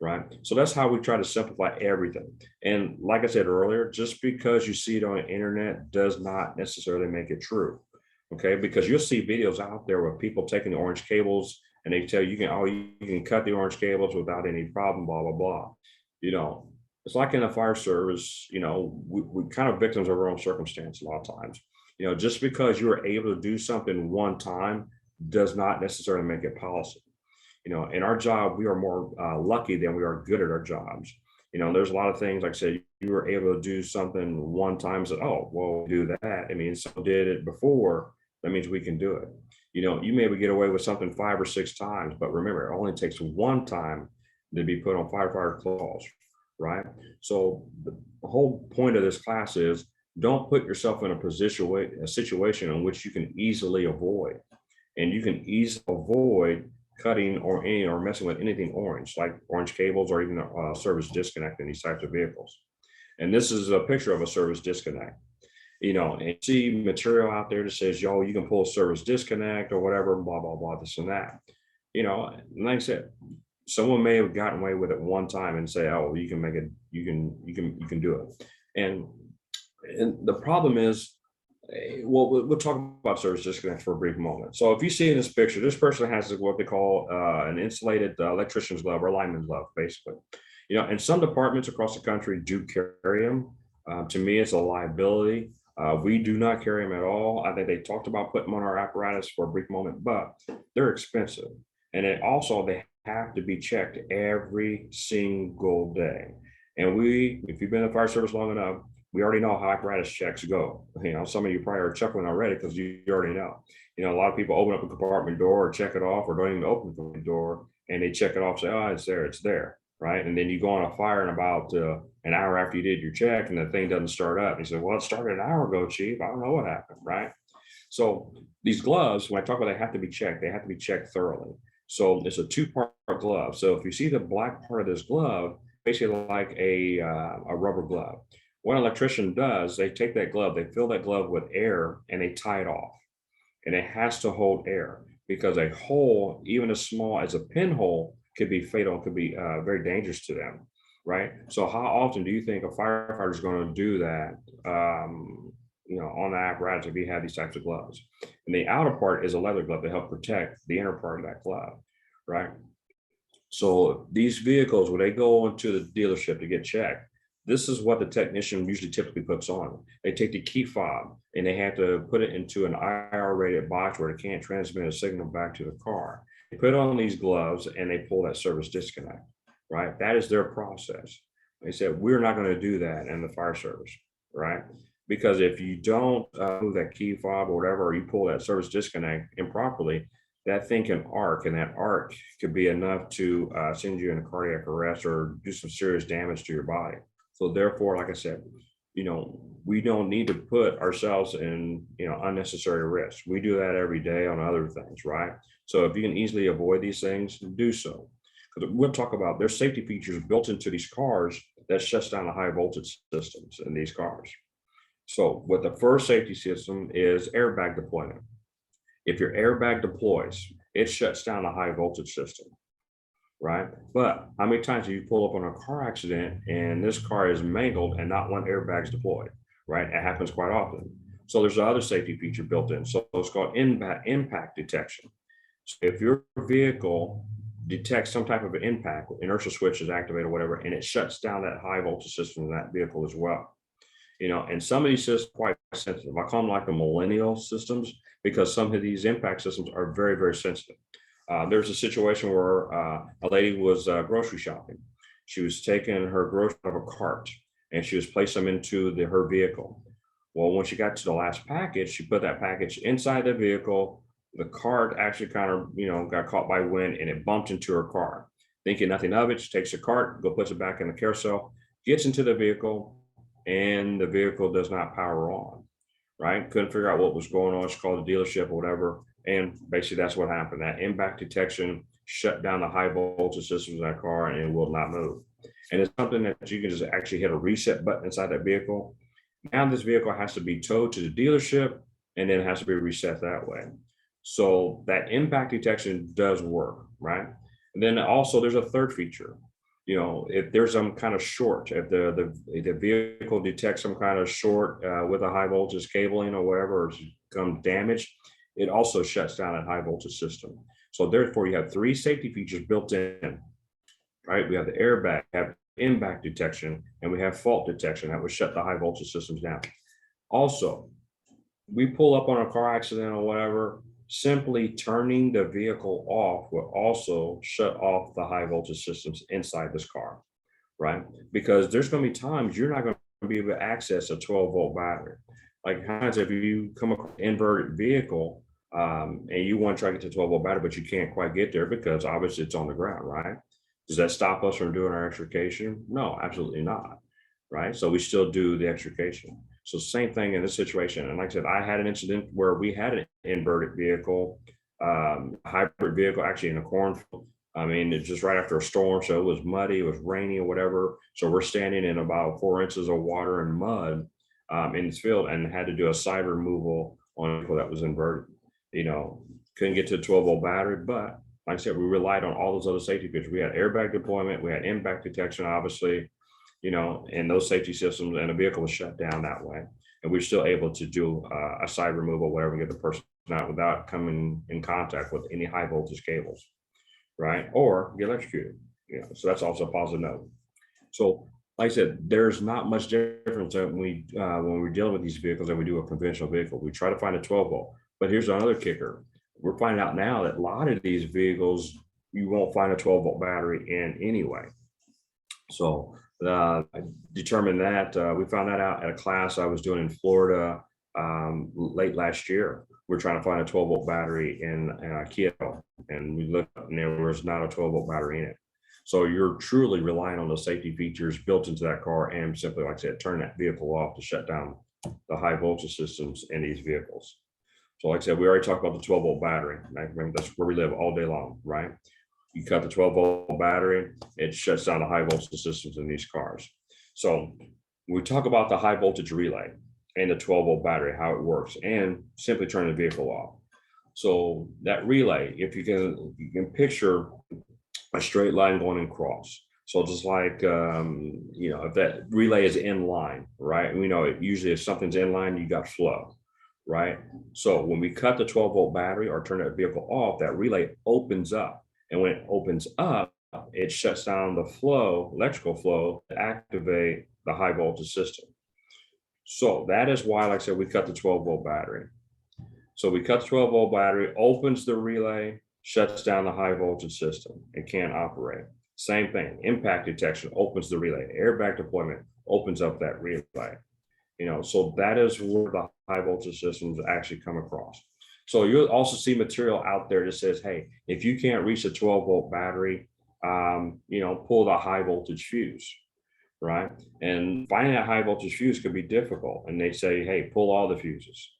right? So that's how we try to simplify everything. And like I said earlier, just because you see it on the internet does not necessarily make it true. Okay, because you'll see videos out there with people taking the orange cables and they tell you, you can cut the orange cables without any problem, blah, blah, blah. It's like in the fire service, we kind of victims of our own circumstance a lot of times. Just because you're able to do something one time does not necessarily make it policy. In our job, we are more lucky than we are good at our jobs. There's a lot of things, like I said, you were able to do something one time, said, oh, well, do that. I mean, someone did it before, that means we can do it. You maybe get away with something 5 or 6 times, but remember, it only takes one time to be put on firefighter calls, right? So the whole point of this class is, don't put yourself in a situation in which you can easily avoid. And you can easily avoid cutting or messing with anything orange, like orange cables or even a service disconnect in these types of vehicles. And this is a picture of a service disconnect. And you see material out there that says, yo, you can pull a service disconnect or whatever, blah, blah, blah, this and that. And like I said, someone may have gotten away with it one time and say, oh, you can make it, you can do it. And the problem is, well, we'll talk about service disconnect for a brief moment. So if you see in this picture, this person has what they call an insulated electrician's glove or lineman's glove, basically. And some departments across the country do carry them. To me, it's a liability. We do not carry them at all. I think they talked about putting them on our apparatus for a brief moment, but they're expensive. And it also, they have to be checked every single day. And if you've been in the fire service long enough, we already know how apparatus checks go. Some of you probably are chuckling already because you already know. A lot of people open up a compartment door or check it off or don't even open the door and they check it off, say, oh, it's there, right? And then you go on a fire in about an hour after you did your check and the thing doesn't start up. You say, well, it started an hour ago, chief. I don't know what happened, right? So these gloves, when I talk about they have to be checked thoroughly. So it's a two-part glove. So if you see the black part of this glove, basically like a rubber glove. What an electrician does, they take that glove, they fill that glove with air and they tie it off. And it has to hold air because a hole, even as small as a pinhole, could be fatal, could be very dangerous to them, right? So how often do you think a firefighter is going to do that, on the apparatus if you have these types of gloves? And the outer part is a leather glove to help protect the inner part of that glove, right? So these vehicles, when they go into the dealership to get checked, this is what the technician usually typically puts on. They take the key fob and they have to put it into an IR rated box where it can't transmit a signal back to the car. They put on these gloves and they pull that service disconnect, right? That is their process. They said, we're not going to do that in the fire service, right? Because if you don't move that key fob or whatever, or you pull that service disconnect improperly, that thing can arc, and that arc could be enough to send you in a cardiac arrest or do some serious damage to your body. So therefore, like I said, we don't need to put ourselves in, unnecessary risk. We do that every day on other things, right? So if you can easily avoid these things, do so. Because we'll talk about there's safety features built into these cars that shuts down the high voltage systems in these cars. So what the first safety system is airbag deployment. If your airbag deploys, it shuts down the high voltage system, right? But how many times do you pull up on a car accident and this car is mangled and not one airbag's deployed, right? It happens quite often. So there's another safety feature built in. So it's called impact detection. So if your vehicle detects some type of an impact, inertial switch is activated or whatever, and it shuts down that high voltage system in that vehicle as well. And some of these systems are quite sensitive. I call them like the millennial systems because some of these impact systems are very, very sensitive. There's a situation where a lady was grocery shopping. She was taking her groceries out of a cart and she was placing them into her vehicle. Well, when she got to the last package, she put that package inside the vehicle. The cart actually kind of, got caught by wind and it bumped into her car. Thinking nothing of it, she takes the cart, puts it back in the carousel, gets into the vehicle, and the vehicle does not power on, right? Couldn't figure out what was going on. She called the dealership or whatever. And basically that's what happened. That impact detection shut down the high voltage systems in that car and it will not move. And it's something that you can just actually hit a reset button inside that vehicle. Now this vehicle has to be towed to the dealership and then it has to be reset that way. So that impact detection does work, right? And then also there's a third feature. If there's some kind of short, if the vehicle detects some kind of short with a high voltage cabling or whatever, or become damaged, it also shuts down that high voltage system. So therefore, you have three safety features built in, right? We have the airbag, we have impact detection, and we have fault detection that would shut the high voltage systems down. Also, we pull up on a car accident or whatever, simply turning the vehicle off will also shut off the high voltage systems inside this car, right? Because there's going to be times you're not going to be able to access a 12-volt battery. Like how if you come across an inverted vehicle and you want to try to get to 12-volt battery, but you can't quite get there because obviously it's on the ground, right? Does that stop us from doing our extrication? No, absolutely not, right? So we still do the extrication. So same thing in this situation. And like I said, I had an incident where we had an inverted vehicle, hybrid vehicle, actually in a cornfield. I mean, it's just right after a storm. So it was muddy, it was rainy or whatever. So we're standing in about 4 inches of water and mud in this field and had to do a side removal on a vehicle that was inverted. Couldn't get to a 12-volt battery, but like I said, we relied on all those other safety features. We had airbag deployment, we had impact detection, obviously, and those safety systems, and the vehicle was shut down that way. And we're still able to do a side removal, whatever, get the person out without coming in contact with any high voltage cables, right? Or get electrocuted, so that's also a positive note. So like I said, there's not much difference when we're dealing with these vehicles than we do a conventional vehicle. We try to find a 12 volt, but here's another kicker. We're finding out now that a lot of these vehicles, you won't find a 12 volt battery in anyway. So I determined that we found that out at a class I was doing in Florida late last year. We're trying to find a 12 volt battery in Kia, and we looked up and there was not a 12 volt battery in it. So you're truly relying on the safety features built into that car, and simply, like I said, turn that vehicle off to shut down the high voltage systems in these vehicles. So like I said, we already talked about the 12 volt battery. Remember, that's where we live all day long, right? You cut the 12 volt battery, it shuts down the high voltage systems in these cars. So we talk about the high voltage relay and the 12 volt battery, how it works, and simply turn the vehicle off. So that relay, if you can picture a straight line going across. So just like, if that relay is in line, right? We know it usually if something's in line, you got flow, right? So when we cut the 12 volt battery or turn that vehicle off, that relay opens up. And when it opens up, it shuts down the flow, electrical flow, to activate the high voltage system. So that is why, like I said, we cut the 12 volt battery. So we cut the 12 volt battery, opens the relay, shuts down the high voltage system. It can't operate. Same thing, impact detection opens the relay. Airbag deployment opens up that relay. So that is where the high voltage systems actually come across. So you'll also see material out there that says, hey, if you can't reach a 12 volt battery, pull the high voltage fuse, right? And finding that high voltage fuse could be difficult. And they say, hey, pull all the fuses,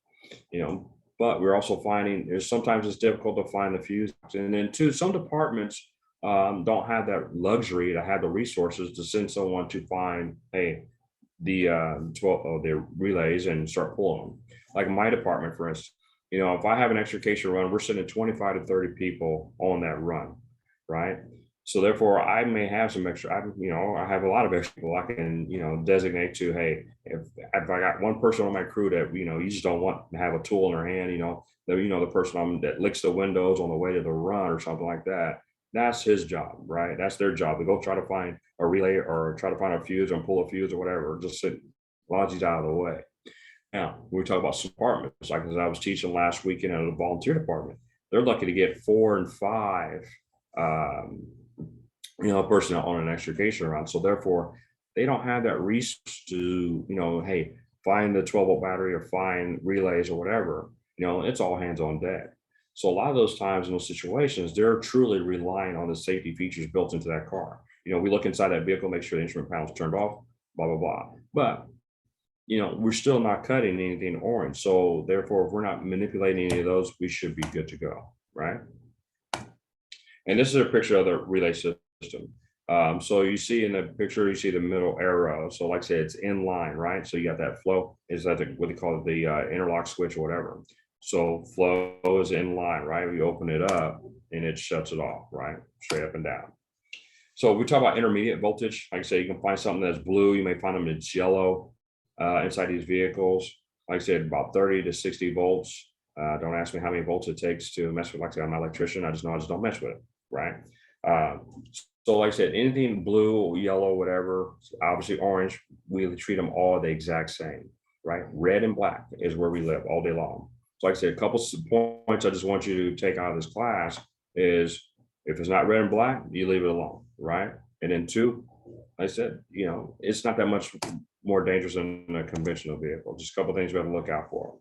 but we're also finding sometimes it's difficult to find the fuse. And then two, some departments don't have that luxury to have the resources to send someone to find, hey, the 12 the relays and start pulling them. Like my department, for instance, if I have an extrication run, we're sending 25 to 30 people on that run, right? So therefore, I may have some extra. I have a lot of extra people I can, designate to. Hey, if I got one person on my crew that you just don't want to have a tool in their hand, the person that licks the windows on the way to the run or something like that. That's his job, right? That's their job to go try to find a relay or try to find a fuse and pull a fuse or whatever. Just sit, as long as he's out of the way. Now, when we talk about departments, like as I was teaching last weekend at a volunteer department, they're lucky to get 4 and 5, personnel on an extrication run. So therefore, they don't have that resource to, hey, find the 12 volt battery or find relays or whatever. It's all hands on deck. So a lot of those times in those situations, they're truly relying on the safety features built into that car. We look inside that vehicle, make sure the instrument panel's turned off, blah, blah, blah. But we're still not cutting anything orange. So therefore, if we're not manipulating any of those, we should be good to go, right? And this is a picture of the relay system. So you see in the picture, you see the middle arrow. So like I said, it's in line, right? So you got that flow, is that what they call it, the interlock switch or whatever. So flow is in line, right? We open it up and it shuts it off, right? Straight up and down. So we talk about intermediate voltage. Like I say, you can find something that's blue. You may find them that's yellow inside these vehicles. Like I said, about 30 to 60 volts. Don't ask me how many volts it takes to mess with. Like I said, I'm not an electrician. I just know I just don't mess with it, right? So like I said, anything blue, yellow, whatever, obviously orange, we treat them all the exact same, right? Red and black is where we live all day long. So like I said, a couple points I just want you to take out of this class is if it's not red and black, you leave it alone, right? And then two, like I said, it's not that much more dangerous than a conventional vehicle. Just a couple things we have to look out for.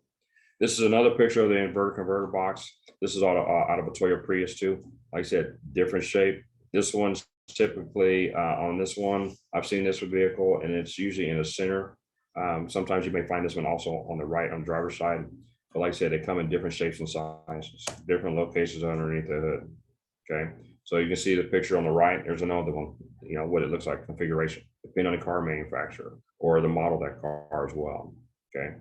This is another picture of the inverter converter box. This is out of a Toyota Prius too. Like I said, different shape. This one's typically on this one. I've seen this vehicle and it's usually in the center. Sometimes you may find this one also on the right on the driver's side. But like I said, they come in different shapes and sizes, different locations underneath the hood. Okay, so you can see the picture on the right. There's another one, what it looks like, configuration, depending on the car manufacturer or the model of that car as well. Okay.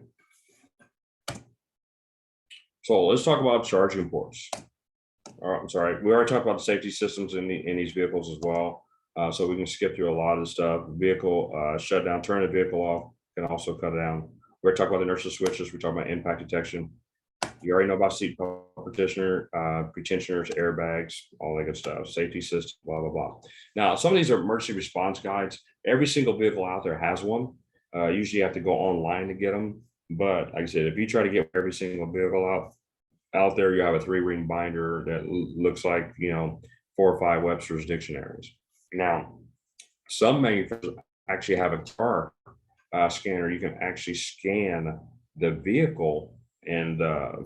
So let's talk about charging ports. All right, I'm sorry. We already talked about the safety systems in these vehicles as well. So we can skip through a lot of the stuff. Vehicle shutdown, turn the vehicle off, can also cut it down. We're talking about inertial switches. We're talking about impact detection. You already know about seatbelt petitioner, pretensioners, airbags, all that good stuff, safety system, blah, blah, blah. Now, some of these are emergency response guides. Every single vehicle out there has one. Usually you have to go online to get them. But like I said, if you try to get every single vehicle out there, you have a 3-ring binder that looks like, 4 or 5 Webster's dictionaries. Now, some manufacturers actually have a car scanner. You can actually scan the vehicle and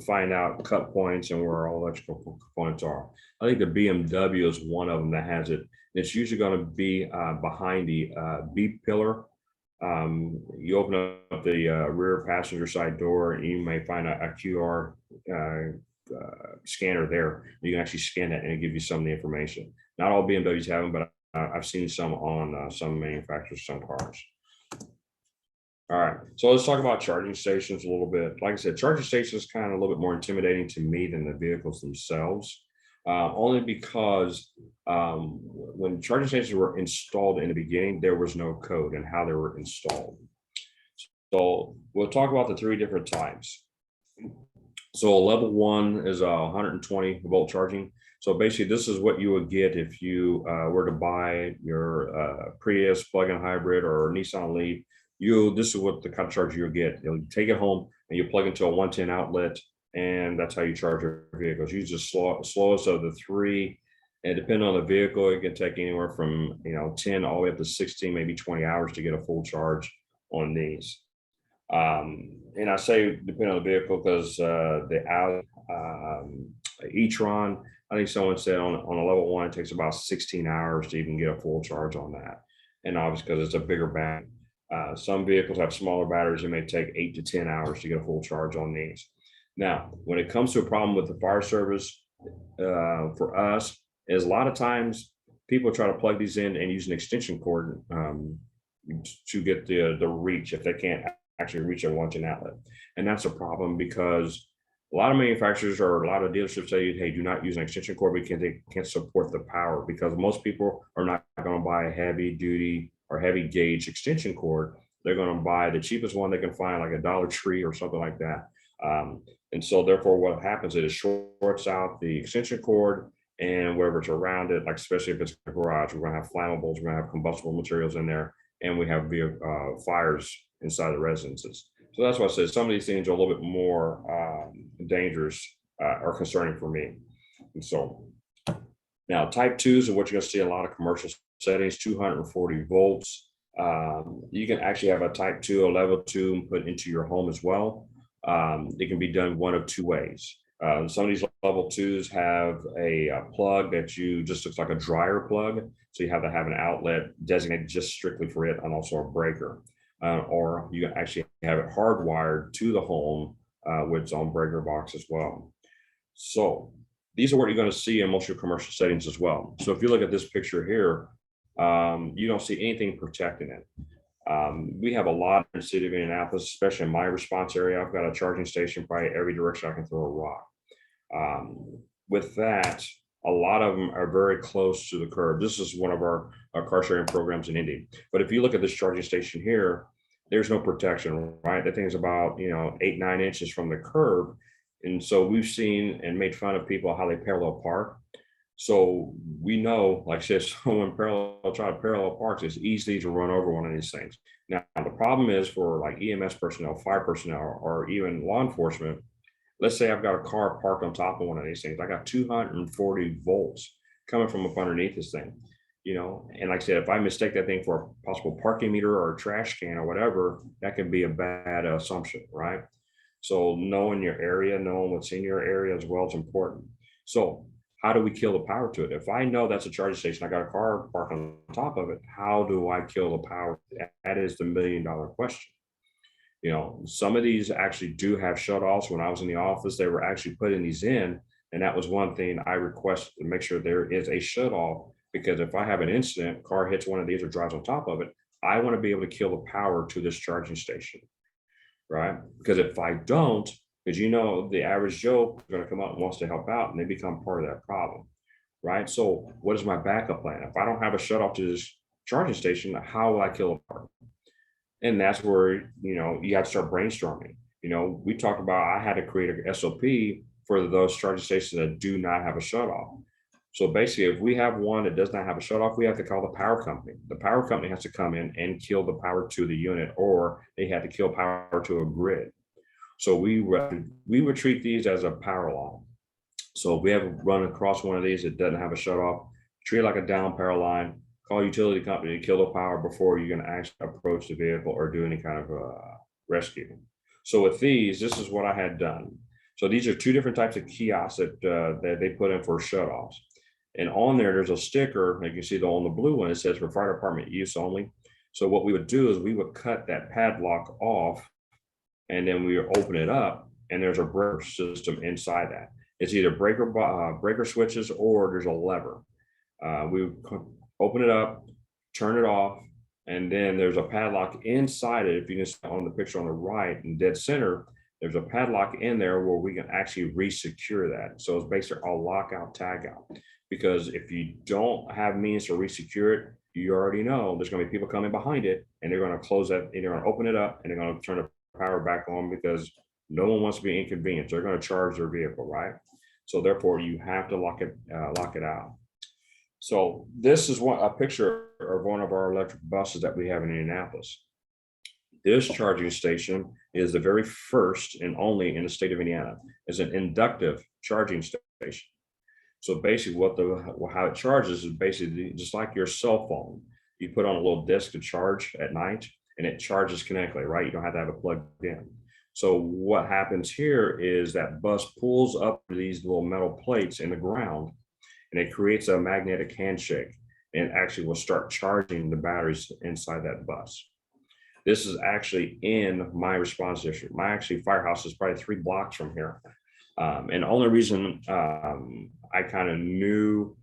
find out cut points and where all electrical components are. I think the BMW is one of them that has it. It's usually going to be behind the B pillar. You open up the rear passenger side door and you may find a QR scanner there. You can actually scan it and it gives you some of the information. Not all BMWs have them, but I've seen some on some manufacturers, some cars. All right, so let's talk about charging stations a little bit. Like I said, charging stations kind of a little bit more intimidating to me than the vehicles themselves, only because when charging stations were installed in the beginning, there was no code and how they were installed. So we'll talk about the 3 different types. So level 1 is 120 volt charging. So basically, this is what you would get if you were to buy your Prius plug-in hybrid or Nissan Leaf. This is what the kind of charger you'll get. You'll take it home and you plug into a 110 outlet, and that's how you charge your vehicles. Use the slowest of the 3, and depending on the vehicle, it can take anywhere from 10 all the way up to 16, maybe 20 hours to get a full charge on these. And I say depending on the vehicle because the e-tron, I think someone said on a level 1, it takes about 16 hours to even get a full charge on that. And obviously because it's a bigger battery. Some vehicles have smaller batteries. It may take 8 to 10 hours to get a full charge on these. Now, when it comes to a problem with the fire service, for us, is a lot of times people try to plug these in and use an extension cord to get the reach if they can't actually reach a 110 outlet. And that's a problem because a lot of manufacturers or a lot of dealerships say, hey, do not use an extension cord because they can't support the power, because most people are not going to buy a heavy duty or heavy gauge extension cord. They're going to buy the cheapest one they can find, like a Dollar Tree or something like that. And so therefore what happens is it shorts out the extension cord and whatever's around it, like especially if it's a garage, we're going to have flammables, we're going to have combustible materials in there, and we have fires inside the residences. So that's why I said some of these things are a little bit more dangerous or concerning for me. And so now type 2s are what you're going to see in a lot of commercial settings, 240 volts. You can actually have a type 2, a level 2 put into your home as well. It can be done one of 2 ways. Some of these level 2s have a plug that just looks like a dryer plug. So you have to have an outlet designated just strictly for it, and also a breaker. Or you can actually have it hardwired to the home with its own breaker box as well. So these are what you're going to see in most of your commercial settings as well. So if you look at this picture here, you don't see anything protecting it. We have a lot in the city of Indianapolis, especially in my response area. I've got a charging station probably every direction I can throw a rock. With that, a lot of them are very close to the curb. This is one of our car sharing programs in Indy. But if you look at this charging station here, there's no protection, right? That thing's about 8, 9 inches from the curb. And so we've seen and made fun of people how they parallel park. So we know, like I said, someone try to parallel parks, it's easy to run over one of these things. Now, the problem is for like EMS personnel, fire personnel, or even law enforcement. Let's say I've got a car parked on top of one of these things. I got 240 volts coming from up underneath this thing, and like I said, if I mistake that thing for a possible parking meter or a trash can or whatever, that can be a bad assumption, right? So knowing your area, knowing what's in your area as well is important. So how do we kill the power to it? If I know that's a charging station, I got a car parked on top of it, how do I kill the power? That is the $1 million question. Some of these actually do have shutoffs. When I was in the office, they were actually putting these in. And that was one thing I requested, to make sure there is a shutoff, because if I have an incident, car hits one of these or drives on top of it, I want to be able to kill the power to this charging station, right? Because if I don't, because the average Joe is going to come out and wants to help out, and they become part of that problem, right? So what is my backup plan? If I don't have a shutoff to this charging station, how will I kill the power? And that's where, you have to start brainstorming. We talked about I had to create an SOP for those charging stations that do not have a shutoff. So basically, if we have one that does not have a shutoff, we have to call the power company. The power company has to come in and kill the power to the unit, or they had to kill power to a grid. So we would treat these as a power line. So if we have run across one of these that doesn't have a shutoff, treat it like a down power line, call utility company to kill the power before you're going to actually approach the vehicle or do any kind of rescue. So with these, this is what I had done. So these are two different types of kiosks that they put in for shutoffs. And on there's a sticker, like you see on the blue one, it says for fire department use only. So what we would do is we would cut that padlock off, and then we would open it up, and there's a breaker system inside that. It's either breaker switches, or there's a lever. We would open it up, turn it off, and then there's a padlock inside it. If you can see on the picture on the right in dead center, there's a padlock in there where we can actually re-secure that. So it's basically a lockout, tag out. Because if you don't have means to re-secure it, you already know there's going to be people coming behind it, and they're going to close that, and they're going to open it up, and they're going to turn the power back on, because no one wants to be inconvenienced. They're going to charge their vehicle, right? So therefore, you have to lock it out. So this is a picture of one of our electric buses that we have in Indianapolis. This charging station is the very first and only in the state of Indiana. It's an inductive charging station. So basically how it charges is basically just like your cell phone. You put on a little disc to charge at night, and it charges kinetically, right? You don't have to have it plugged in. So what happens here is that bus pulls up these little metal plates in the ground, and it creates a magnetic handshake, and actually will start charging the batteries inside that bus. This is actually in my response district. My firehouse is probably 3 blocks from here. And the only reason I kind of knew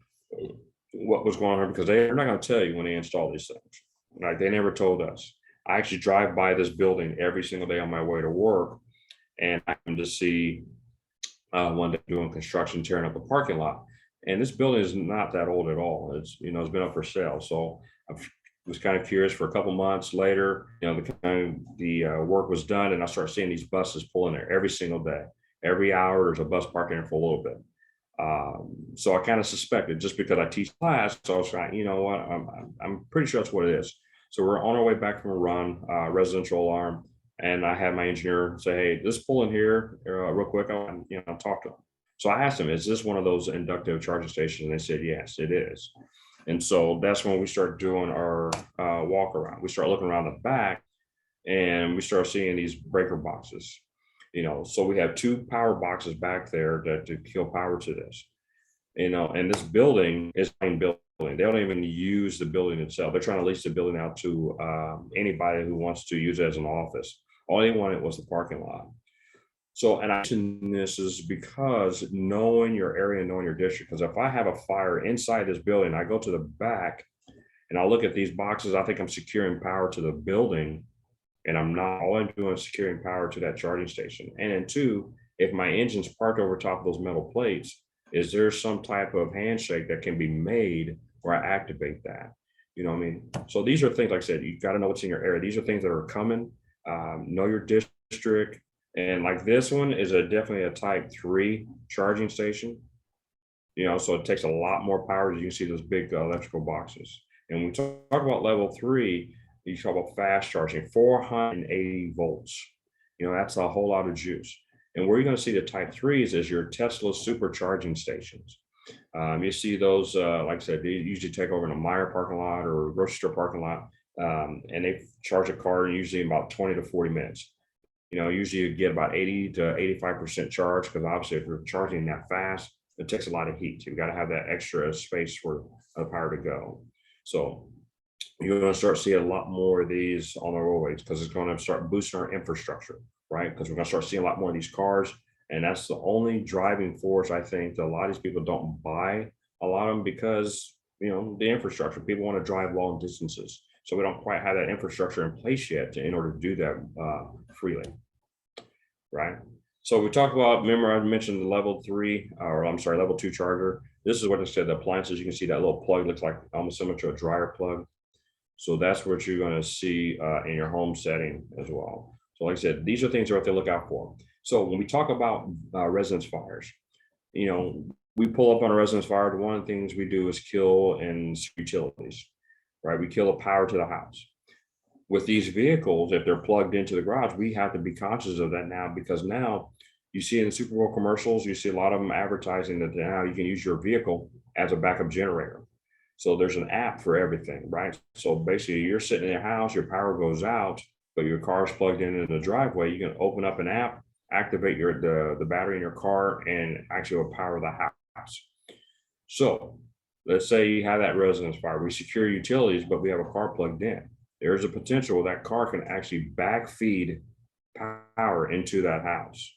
what was going on, because they're not going to tell you when they install these things. Like, they never told us. I actually drive by this building every single day on my way to work, and I come to see one day doing construction, tearing up the parking lot. And this building is not that old at all. It's been up for sale. So I was kind of curious. For a couple months later, the work was done, and I started seeing these buses pulling there every single day. Every hour, there's a bus parking there for a little bit. So I kind of suspected, just because I teach class. So I was like, you know what, I'm pretty sure that's what it is. So we're on our way back from a run, residential alarm, and I had my engineer say, "Hey, just pull in here real quick. I'll talk to them." So I asked them, "Is this one of those inductive charging stations?" And they said, "Yes, it is." And so that's when we start doing our walk around. We start looking around the back, and we start seeing these breaker boxes. So we have 2 power boxes back there to kill power to this. And this building is a building. They don't even use the building itself. They're trying to lease the building out to anybody who wants to use it as an office. All they wanted was the parking lot. So, and I mention this is because knowing your area, knowing your district, because if I have a fire inside this building, I go to the back and I look at these boxes, I think I'm securing power to the building, and I'm not. All I'm doing is securing power to that charging station. And then 2, if my engine's parked over top of those metal plates, is there some type of handshake that can be made where I activate that? You know what I mean? So these are things, like I said, you got to know what's in your area. These are things that are coming. Know your district. And like this one is definitely a type 3 charging station. So it takes a lot more power. As you can see those big electrical boxes. And when we talk about level 3, you talk about fast charging, 480 volts. That's a whole lot of juice. And where you're going to see the type 3s is your Tesla supercharging stations. You see those, like I said, they usually take over in a Meijer parking lot or a grocery store parking lot, and they charge a car usually in about 20 to 40 minutes. Usually you get about 80 to 85% charge, because obviously if you're charging that fast, it takes a lot of heat. You've got to have that extra space for the power to go. So you're going to start seeing a lot more of these on the roadways, because it's going to start boosting our infrastructure, right? Because we're going to start seeing a lot more of these cars. And that's the only driving force, I think, that a lot of these people don't buy a lot of them, because, the infrastructure, people want to drive long distances. So we don't quite have that infrastructure in place yet in order to do that freely, right? So we talked about, remember I mentioned the level 2 charger. This is what it said, the appliances. You can see that little plug looks like almost similar to a dryer plug. So that's what you're going to see in your home setting as well. So like I said, these are things that we have to look out for. So when we talk about residence fires, you know, we pull up on a residence fire. One of the things we do is kill and utilities, right? We kill the power to the house. With these vehicles, if they're plugged into the garage, we have to be conscious of that now, because now you see in the Super Bowl commercials, you see a lot of them advertising that now you can use your vehicle as a backup generator. So there's an app for everything, right? So basically, you're sitting in your house, your power goes out, but your car's plugged in the driveway. You can open up an app, activate the battery in your car, and actually will power the house. So let's say you have that residence fire. We secure utilities, but we have a car plugged in. There's a potential that car can actually backfeed power into that house,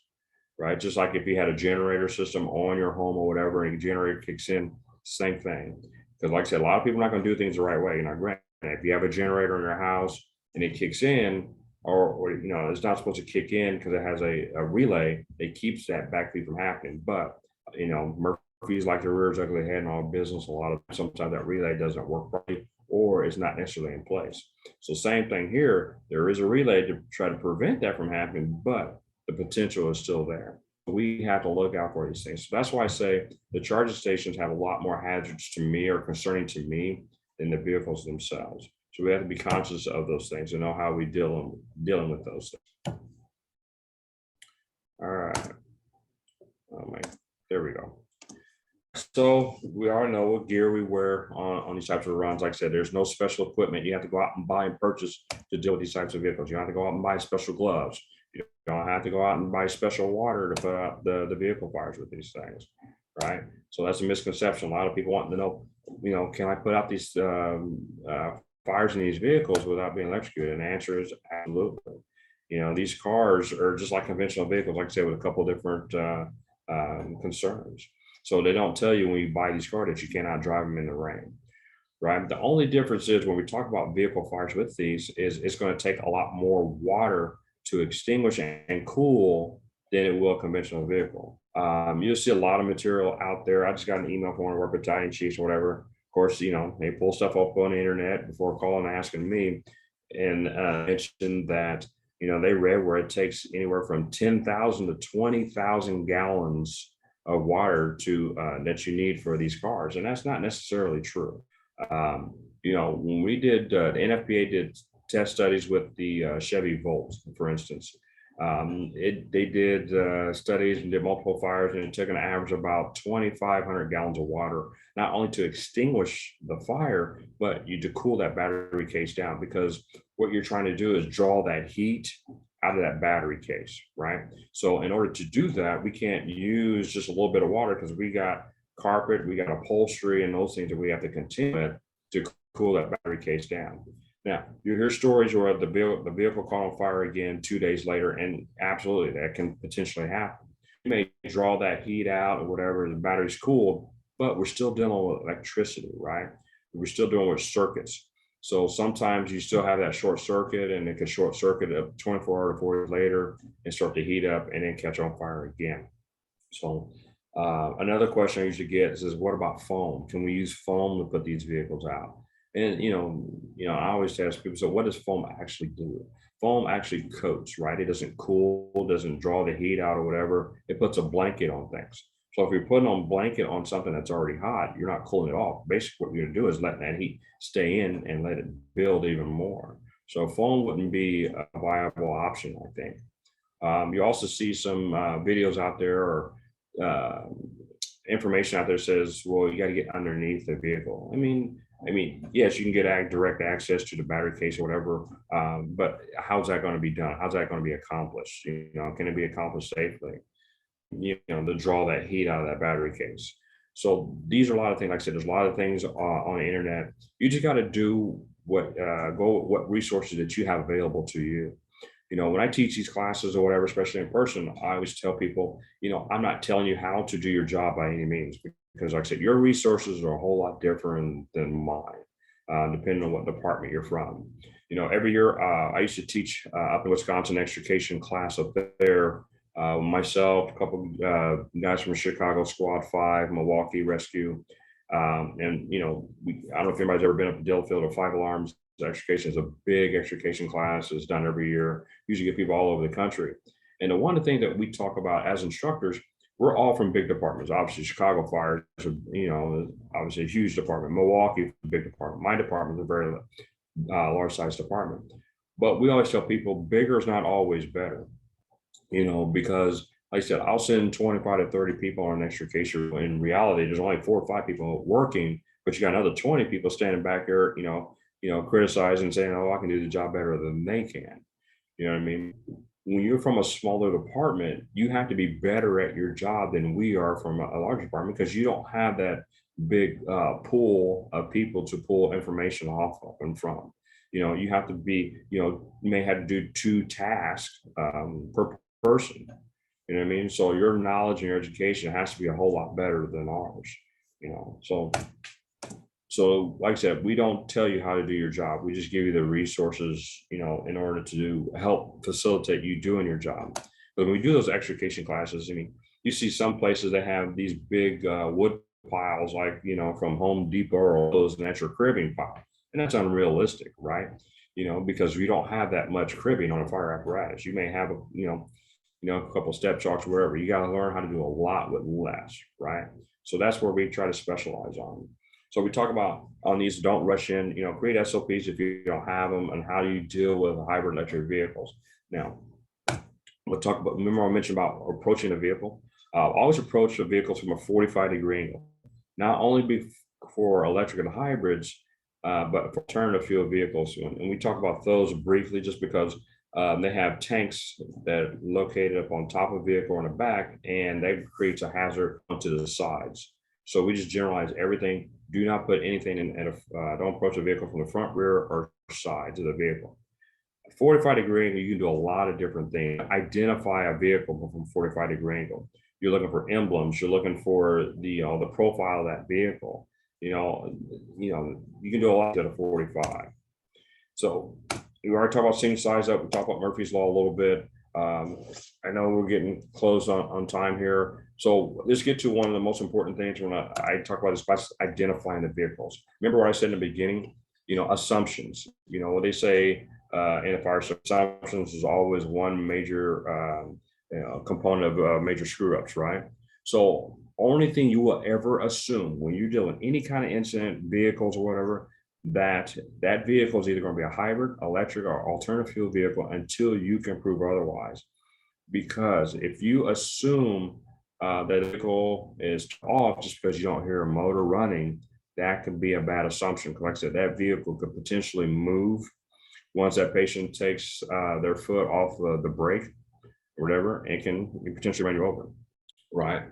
right? Just like if you had a generator system on your home or whatever, and your generator kicks in, same thing. Because like I said, a lot of people are not going to do things the right way. Now, granted, if you have a generator in your house and it kicks in, or you know, it's not supposed to kick in because it has a relay, it keeps that backfeed from happening. But you know, Murphy's like the rear's ugly head in all business. A lot of sometimes that relay doesn't work properly, or is not necessarily in place. So same thing here. There is a relay to try to prevent that from happening, but the potential is still there. We have to look out for these things. So that's why I say the charging stations have a lot more hazards to me, or concerning to me, than the vehicles themselves. So we have to be conscious of those things and know how we dealing with those things. All right. Oh my, there we go. So we all know what gear we wear on these types of runs. Like I said, there's no special equipment you have to go out and buy and purchase to deal with these types of vehicles. You don't have to go out and buy special gloves. You don't have to go out and buy special water to put out the vehicle fires with these things, right? So that's a misconception. A lot of people want to know, you know, can I put out these fires in these vehicles without being electrocuted? And the answer is absolutely. You know, these cars are just like conventional vehicles, like I said, with a couple of different concerns. So they don't tell you when you buy these cars that you cannot drive them in the rain, right? The only difference is when we talk about vehicle fires with these is it's going to take a lot more water to extinguish and cool than it will a conventional vehicle. You'll see a lot of material out there. I just got an email from one of our battalion chiefs or whatever. Of course, you know, they pull stuff up on the internet before calling and asking me, and mentioned that, you know, they read where it takes anywhere from 10,000 to 20,000 gallons of water to that you need for these cars, and that's not necessarily true. You know, when we did the NFPA did test studies with the Chevy Volt, for instance, they did studies and did multiple fires, and it took an average of about 2,500 gallons of water, not only to extinguish the fire, but you to cool that battery case down, because what you're trying to do is draw that heat out of that battery case, right? So in order to do that, we can't use just a little bit of water, because we got carpet, we got upholstery, and those things that we have to contend with to cool that battery case down. Now, you hear stories where the vehicle caught on fire again 2 days later, and absolutely that can potentially happen. You may draw that heat out or whatever, the battery's cooled, but we're still dealing with electricity, right? We're still dealing with circuits. So sometimes you still have that short circuit, and it can short circuit up 24 hours to 4 hours later and start to heat up and then catch on fire again. So another question I usually get is, what about foam? Can we use foam to put these vehicles out? And I always ask people, so what does foam actually do? Foam actually coats, right? It doesn't cool, doesn't draw the heat out or whatever. It puts a blanket on things. So if you're putting on a blanket on something that's already hot, you're not cooling it off. Basically, what you're going to do is let that heat stay in and let it build even more. So foam wouldn't be a viable option, I think. You also see some videos out there, or information out there says, well, you got to get underneath the vehicle. I mean, yes, you can get direct access to the battery case or whatever, but how's that going to be done? How's that going to be accomplished? Can it be accomplished safely? To draw that heat out of that battery case. So these are a lot of things. Like I said, there's a lot of things on the internet. You just got to do what resources that you have available to you. When I teach these classes or whatever, especially in person, I always tell people, I'm not telling you how to do your job by any means, because like I said, your resources are a whole lot different than mine, depending on what department you're from. Every year I used to teach up in Wisconsin extrication class up there. Myself, a couple guys from Chicago Squad 5, Milwaukee Rescue, and I don't know if anybody's ever been up to Delafield or 5 Alarms. Extrication is a big extrication class. It's done every year. usually get people all over the country. And the one of the things that we talk about as instructors, we're all from big departments. Obviously, Chicago Fire is, obviously a huge department. Milwaukee, a big department. My department is a very large size department. But we always tell people bigger is not always better, because like I said, I'll send 25 to 30 people on an extrication. In reality, there's only 4 or 5 people working, but you got another 20 people standing back there, criticizing, saying, "Oh, I can do the job better than they can." You know what I mean? When you're from a smaller department, you have to be better at your job than we are from a large department, because you don't have that big pool of people to pull information off of and from. You have to be, you may have to do 2 tasks per person. You know what I mean? So your knowledge and your education has to be a whole lot better than ours. So like I said, we don't tell you how to do your job. We just give you the resources, in order to help facilitate you doing your job. But when we do those extrication classes, you see some places that have these big wood piles, like, from Home Depot or those natural cribbing pile. And that's unrealistic, right? Because we don't have that much cribbing on a fire apparatus. You may have, a couple step chalks, wherever. You got to learn how to do a lot with less, right? So that's where we try to specialize on. So we talk about on these, don't rush in, create SOPs if you don't have them, and how do you deal with hybrid electric vehicles. Now, we'll talk about, remember I mentioned about approaching a vehicle. Always approach a vehicle from a 45-degree angle, not only for electric and hybrids, but for alternative fuel vehicles. And we talk about those briefly just because they have tanks that located up on top of the vehicle in the back, and that creates a hazard onto the sides. So we just generalize everything. Do not put anything in don't approach a vehicle from the front, rear, or sides of the vehicle. 45-degree angle, you can do a lot of different things. Identify a vehicle from 45-degree angle. You're looking for emblems. You're looking for the profile of that vehicle. You can do a lot at a 45. So we already talked about seeing size up. We talked about Murphy's Law a little bit. I know we're getting close on time here. So let's get to one of the most important things when I talk about this class, identifying the vehicles. Remember what I said in the beginning, assumptions. What they say in the fire, assumptions is always one major component of major screw ups, right? So only thing you will ever assume when you're dealing with any kind of incident, vehicles or whatever, that vehicle is either going to be a hybrid, electric, or alternative fuel vehicle until you can prove otherwise. Because if you assume that the vehicle is off just because you don't hear a motor running, that could be a bad assumption. Like I said, that vehicle could potentially move once that patient takes their foot off the brake or whatever, and can potentially run you over, right?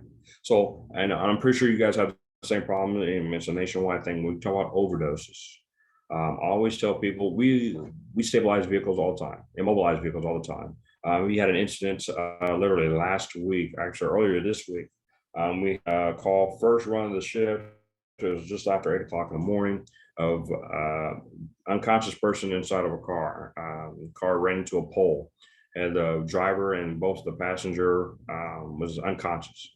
So, and I'm pretty sure you guys have the same problem. It's a nationwide thing. We talk about overdoses. I always tell people we stabilize vehicles all the time, immobilize vehicles all the time. We had an incident literally last week, actually earlier this week. We called first run of the shift. It was just after 8 o'clock in the morning, of unconscious person inside of a car. The car ran into a pole, and the driver and both the passenger was unconscious.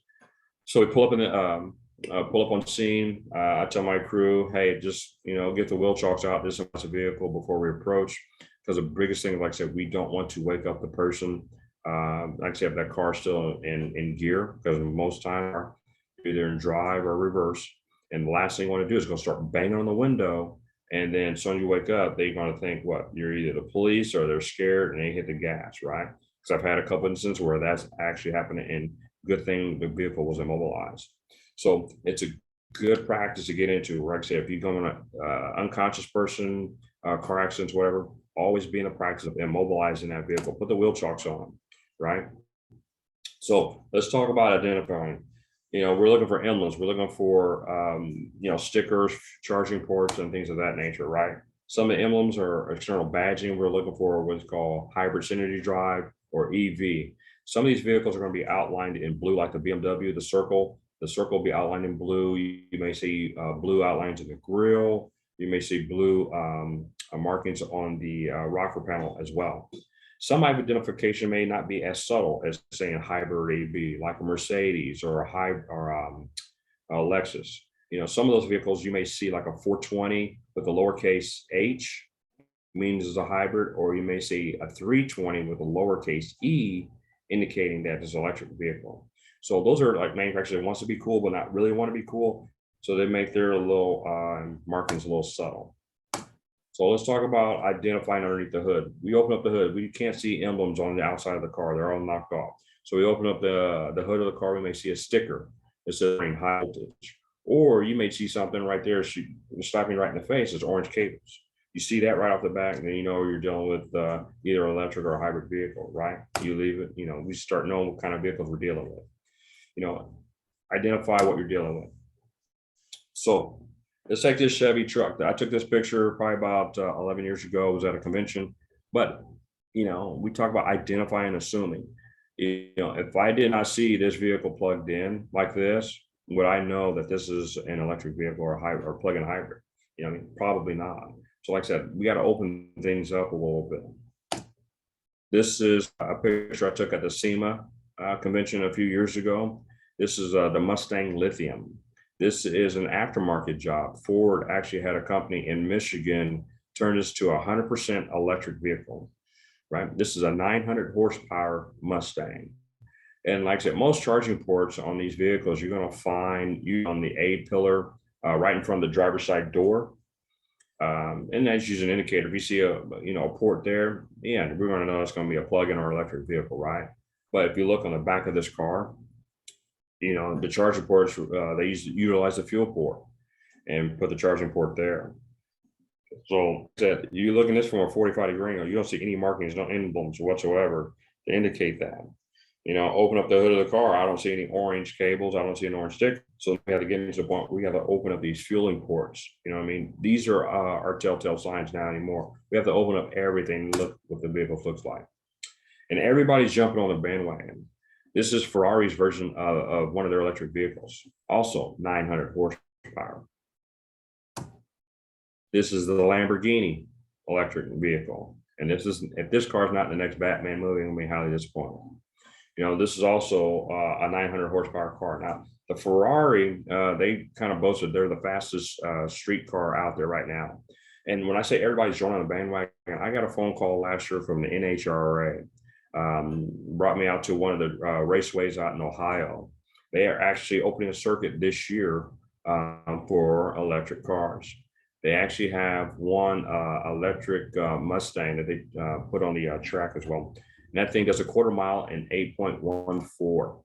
So we pull up on scene. I tell my crew, hey, just get the wheel chalks out, dismiss the vehicle before we approach. Because the biggest thing, like I said, we don't want to wake up the person. Like I said, that car's still in gear, because most time are either in drive or reverse. And the last thing you want to do is go start banging on the window. And then as soon as you wake up, they're going to think, what, you're either the police or they're scared and they hit the gas, right? Because I've had a couple instances where that's actually happening, and good thing the vehicle was immobilized. So it's a good practice to get into. Like I said, if you come on an unconscious person, car accidents, whatever, always be in the practice of immobilizing that vehicle. Put the wheel chocks on, right? So let's talk about identifying. We're looking for emblems. We're looking for, stickers, charging ports, and things of that nature, right? Some of the emblems are external badging. We're looking for what's called hybrid synergy drive, or EV. Some of these vehicles are going to be outlined in blue, like the BMW, the circle. The circle will be outlined in blue. You may see blue outlines in the grille. You may see blue markings on the rocker panel as well. Some identification may not be as subtle as saying hybrid EV, like a Mercedes or a Lexus. Some of those vehicles you may see like a 420 with a lowercase h, means it's a hybrid, or you may see a 320 with a lowercase e, indicating that it's an electric vehicle. So those are like manufacturers that wants to be cool, but not really want to be cool. So they make their little markings a little subtle. So let's talk about identifying underneath the hood. We open up the hood. We can't see emblems on the outside of the car. They're all knocked off. So we open up the hood of the car. We may see a sticker that says high voltage. Or you may see something right there slapping right in the face. It's orange cables. You see that right off the back, and then you know you're dealing with either electric or a hybrid vehicle, right? You leave it, we start knowing what kind of vehicles we're dealing with. Identify what you're dealing with. So let's take this Chevy truck. I took this picture probably about 11 years ago. It was at a convention. But, we talk about identifying, assuming. If I did not see this vehicle plugged in like this, would I know that this is an electric vehicle or a hybrid or plug-in hybrid? Probably not. So like I said, we got to open things up a little bit. This is a picture I took at the SEMA convention a few years ago. This is the Mustang Lithium. This is an aftermarket job. Ford actually had a company in Michigan turn this to 100% electric vehicle, right? This is a 900 horsepower Mustang. And like I said, most charging ports on these vehicles, you're going to find you on the A pillar right in front of the driver's side door. And that's using an indicator. If you see a port there, yeah, we're going to know it's going to be a plug-in or electric vehicle, right? But if you look on the back of this car, the charging ports, they utilize the fuel port and put the charging port there. So you look at this from a 45-degree angle, you don't see any markings, no emblems whatsoever to indicate that. Open up the hood of the car, I don't see any orange cables, I don't see an orange sticker. So we have to get into the point where we have to open up these fueling ports. These are our telltale signs now anymore. We have to open up everything and look what the vehicle looks like. And everybody's jumping on the bandwagon. This is Ferrari's version of one of their electric vehicles, also 900 horsepower. This is the Lamborghini electric vehicle. And if this car is not in the next Batman movie, I'm going to be highly disappointed. This is also a 900 horsepower car. Now, the Ferrari, they kind of boasted they're the fastest street car out there right now. And when I say everybody's joining the bandwagon, I got a phone call last year from the NHRA. Brought me out to one of the raceways out in Ohio. They are actually opening a circuit this year for electric cars. They actually have one electric Mustang that they put on the track as well. And that thing does a quarter mile in 8.14.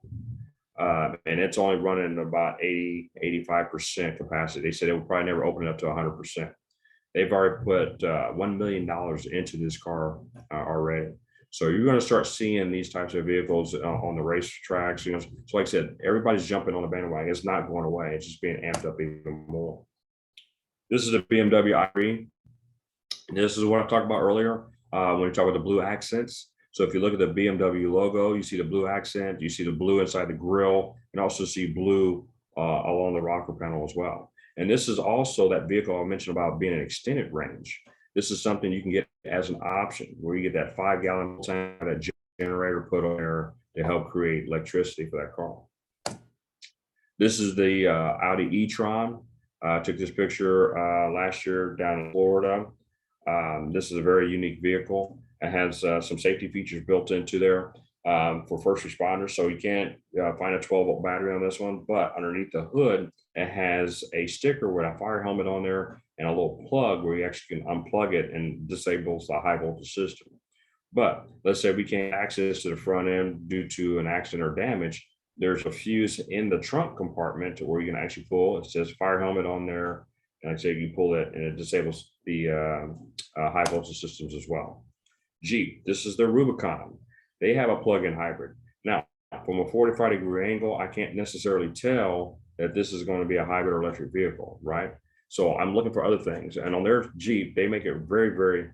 And it's only running about 85% capacity. They said it would probably never open it up to 100%. They've already put $1 million into this car already. So you're going to start seeing these types of vehicles on the race tracks. So like I said, everybody's jumping on the bandwagon. It's not going away. It's just being amped up even more. This is a BMW i3. This is what I talked about earlier when we talk about the blue accents. So if you look at the BMW logo, you see the blue accent, you see the blue inside the grille, and also see blue along the rocker panel as well. And this is also that vehicle I mentioned about being an extended range. This is something you can get as an option where you get that 5-gallon tank, that generator put on there to help create electricity for that car. This is the Audi e-tron. I took this picture last year down in Florida. This is a very unique vehicle. It has some safety features built into there for first responders. So you can't find a 12-volt battery on this one, but underneath the hood, it has a sticker with a fire helmet on there and a little plug where you actually can unplug it and disables the high voltage system. But let's say we can't access to the front end due to an accident or damage. There's a fuse in the trunk compartment where you can actually pull. It says fire helmet on there. And like I say, you pull it and it disables the high voltage systems as well. Jeep, this is their Rubicon. They have a plug-in hybrid. Now, from a 45-degree angle, I can't necessarily tell that this is going to be a hybrid or electric vehicle, right? So I'm looking for other things. And on their Jeep, they make it very, very,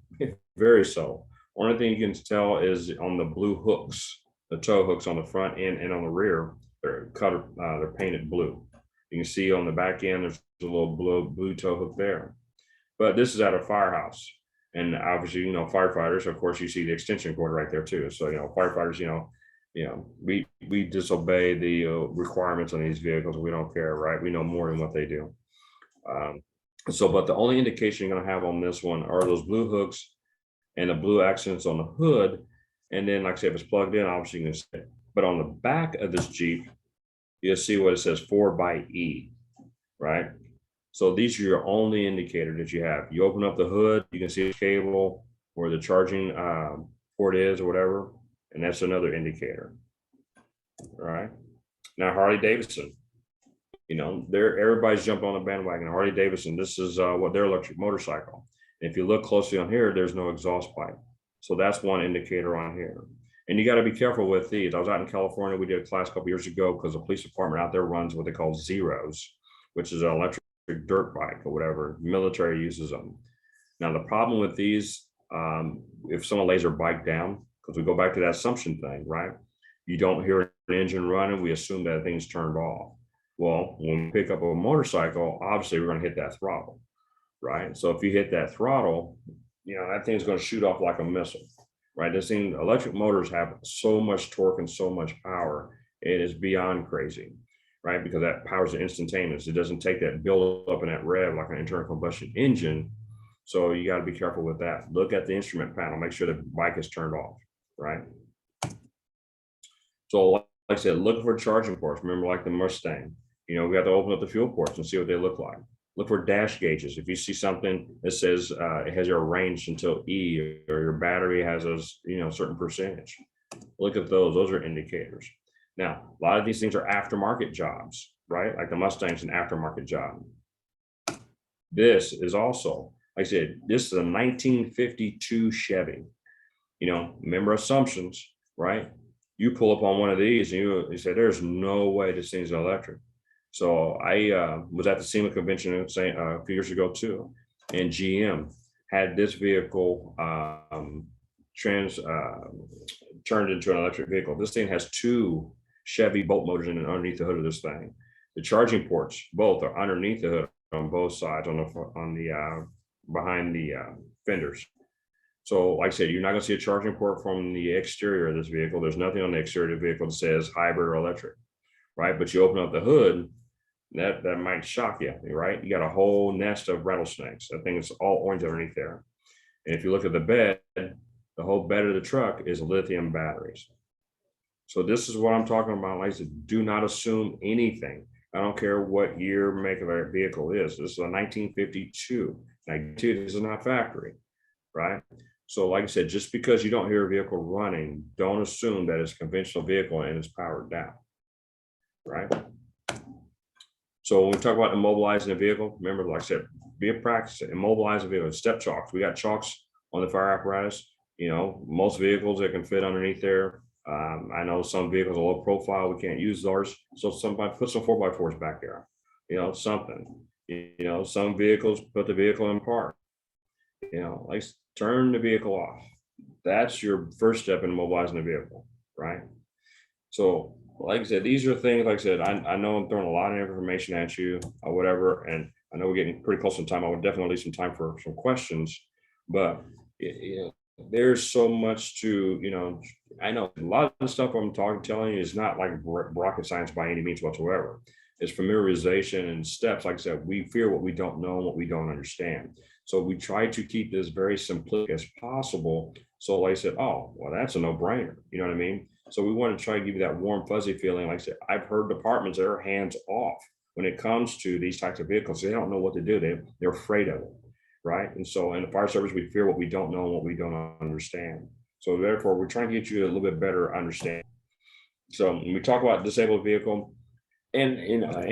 very subtle. Only thing you can tell is on the blue hooks, the tow hooks on the front end and on the rear, they're painted blue. You can see on the back end, there's a little blue tow hook there. But this is at a firehouse. And obviously, firefighters, of course, you see the extension cord right there too. So, firefighters, we disobey the requirements on these vehicles. We don't care, right? We know more than what they do. But the only indication you're going to have on this one are those blue hooks and the blue accents on the hood. And then, like I said, if it's plugged in, obviously you can see it. But on the back of this Jeep, you'll see what it says 4xe, right? So these are your only indicator that you have. You open up the hood, you can see the cable where the charging port is or whatever, and that's another indicator. All right. Now Harley Davidson, everybody's jumped on the bandwagon. Harley Davidson, this is what their electric motorcycle. And if you look closely on here, there's no exhaust pipe. So that's one indicator on here. And you got to be careful with these. I was out in California. We did a class a couple years ago because the police department out there runs what they call Zeros, which is an electric dirt bike or whatever. Military uses them. Now, the problem with these, if someone lays their bike down, because we go back to that assumption thing, right? You don't hear an engine running, we assume that thing's turned off. Well, when we pick up a motorcycle, obviously we're going to hit that throttle, right? So if you hit that throttle, that thing's going to shoot off like a missile, right? This thing, electric motors have so much torque and so much power, it is beyond crazy, right? Because that power is instantaneous. It doesn't take that build up and that rev like an internal combustion engine. So you got to be careful with that. Look at the instrument panel, make sure the bike is turned off, right? So like I said, look for charging ports. Remember, like the Mustang, we have to open up the fuel ports and see what they look like. Look for dash gauges. If you see something that says it has your range until E, or your battery has a certain percentage, look at those. Those are indicators. Now, a lot of these things are aftermarket jobs, right? Like the Mustang's an aftermarket job. This is also, like I said, this is a 1952 Chevy. Remember assumptions, right? You pull up on one of these and you say, there's no way this thing's electric. So I was at the SEMA convention a few years ago too, and GM had this vehicle turned into an electric vehicle. This thing has 2 Chevy bolt motors in it underneath the hood of this thing. The charging ports, both are underneath the hood on both sides on the behind the fenders. So like I said, you're not going to see a charging port from the exterior of this vehicle. There's nothing on the exterior of the vehicle that says hybrid or electric, right? But you open up the hood, that might shock you, right? You got a whole nest of rattlesnakes. I think it's all orange underneath there. And if you look at the bed, the whole bed of the truck is lithium batteries. So this is what I'm talking about. Like I said, do not assume anything. I don't care what year, make of a vehicle is. This is a 1952. 92, this is not factory, right? So like I said, just because you don't hear a vehicle running, don't assume that it's a conventional vehicle and it's powered down, right? So when we talk about immobilizing a vehicle, remember, like I said, be a practice, immobilize a vehicle, step chocks. We got chocks on the fire apparatus. Most vehicles that can fit underneath there. I know some vehicles are low profile, we can't use those. So somebody put some 4x4s back there, something. Some vehicles put the vehicle in park. Like turn the vehicle off. That's your first step in immobilizing the vehicle, right? So like I said, these are things, like I said, I know I'm throwing a lot of information at you or whatever, and I know we're getting pretty close in time. I would definitely leave some time for some questions, but there's so much to, I know a lot of the stuff I'm telling you is not like rocket science by any means whatsoever. It's familiarization and steps. Like I said, we fear what we don't know and what we don't understand. So we try to keep this very simplistic as possible. So like I said, oh, well, that's a no-brainer. You know what I mean? So we want to try to give you that warm, fuzzy feeling. Like I said, I've heard departments that are hands off when it comes to these types of vehicles. They don't know what to do. They're afraid of it, right? And so in the fire service, we fear what we don't know and what we don't understand. So therefore, we're trying to get you a little bit better understanding. So when we talk about disabled vehicle, and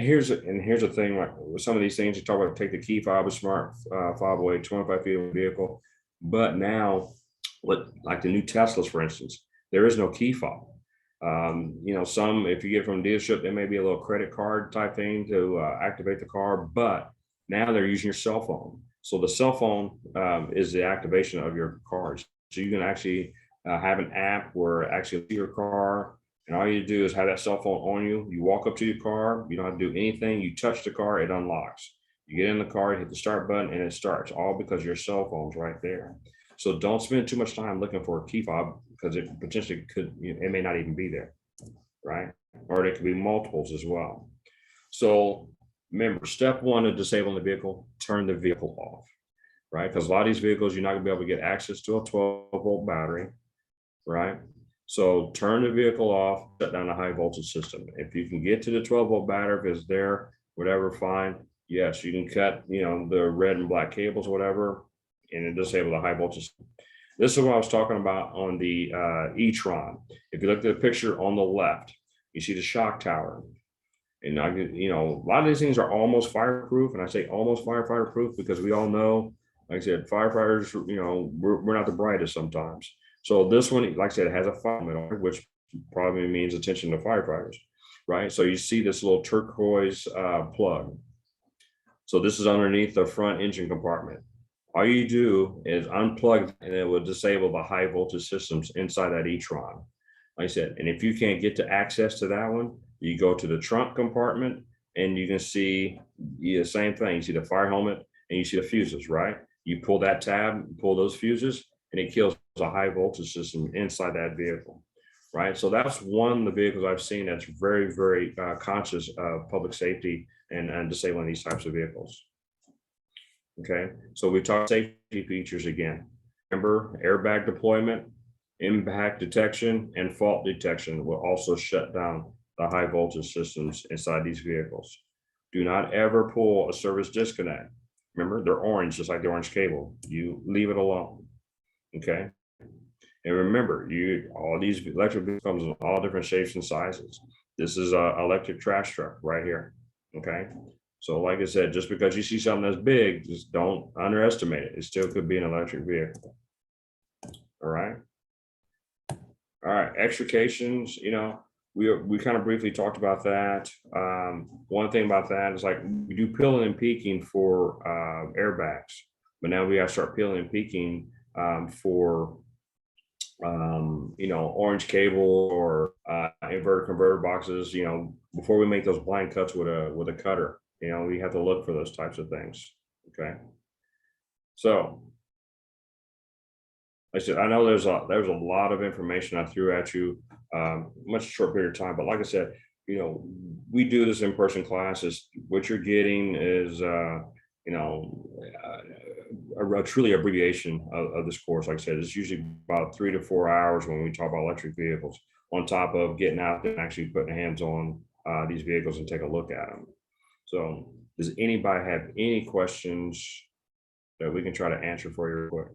here's the thing, like with some of these things, you talk about take the key fob, a smart fob away, 25 feet of a vehicle. But now, like the new Teslas, for instance, there is no key fob. Some, if you get from a dealership, there may be a little credit card type thing to activate the car, but now they're using your cell phone. So the cell phone is the activation of your cards. So you can actually have an app where actually your car, and all you do is have that cell phone on you. You walk up to your car, you don't have to do anything. You touch the car, it unlocks. You get in the car, you hit the start button, and it starts, all because your cell phone's right there. So don't spend too much time looking for a key fob, because it potentially could, it may not even be there, right? Or there could be multiples as well. So remember, step one of disabling the vehicle, turn the vehicle off. right? Because a lot of these vehicles, you're not gonna be able to get access to a 12-volt battery, right? So turn the vehicle off, shut down the high voltage system. If you can get to the 12-volt battery, if it's there, whatever, fine. Yes, you can cut, the red and black cables, whatever, and disable the high voltage. This is what I was talking about on the e-tron. If you look at the picture on the left, you see the shock tower. And a lot of these things are almost fireproof. And I say almost fireproof because we all know, like I said, firefighters, we're not the brightest sometimes. So this one, like I said, it has a fire limit, which probably means attention to firefighters, right? So you see this little turquoise plug. So this is underneath the front engine compartment. All you do is unplug and it will disable the high voltage systems inside that e-tron. Like I said, and if you can't get to access to that one, you go to the trunk compartment and you can see the same thing. You see the fire helmet and you see the fuses, right? You pull that tab, pull those fuses, and it kills a high voltage system inside that vehicle, right? So that's one of the vehicles I've seen that's very, very conscious of public safety and disabling these types of vehicles. Okay, so we talked safety features again. Remember, airbag deployment, impact detection, and fault detection will also shut down the high voltage systems inside these vehicles. Do not ever pull a service disconnect. Remember, they're orange, just like the orange cable. You leave it alone. Okay. And remember, all these electric vehicles comes in all different shapes and sizes. This is an electric trash truck right here. Okay. So like I said, just because you see something that's big, just don't underestimate it. It still could be an electric vehicle. All right. All right. Extrications, we kind of briefly talked about that. One thing about that is like we do peeling and peeking for airbags, but now we got to start peeling and peeking for orange cable or inverter converter boxes. Before we make those blind cuts with a cutter, we have to look for those types of things. Okay, so like I said, I know there's a lot of information I threw at you, much short period of time, but like I said, we do this in-person classes. What you're getting is a truly abbreviation of this course. Like I said, it's usually about 3 to 4 hours when we talk about electric vehicles, on top of getting out there and actually putting hands on these vehicles and take a look at them. So does anybody have any questions that we can try to answer for you real quick?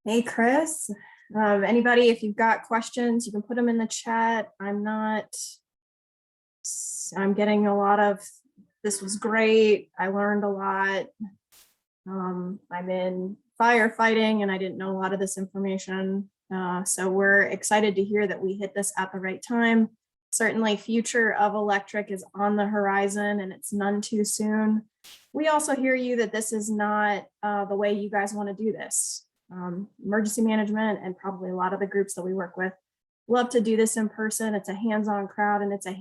Hey, Chris. Anybody, if you've got questions, you can put them in the chat. I'm getting a lot of, this was great. I learned a lot. I'm in firefighting and I didn't know a lot of this information. So we're excited to hear that we hit this at the right time. Certainly future of electric is on the horizon and it's none too soon. We also hear you that this is not the way you guys want to do this. Emergency management and probably a lot of the groups that we work with love to do this in person. It's a hands-on crowd and it's a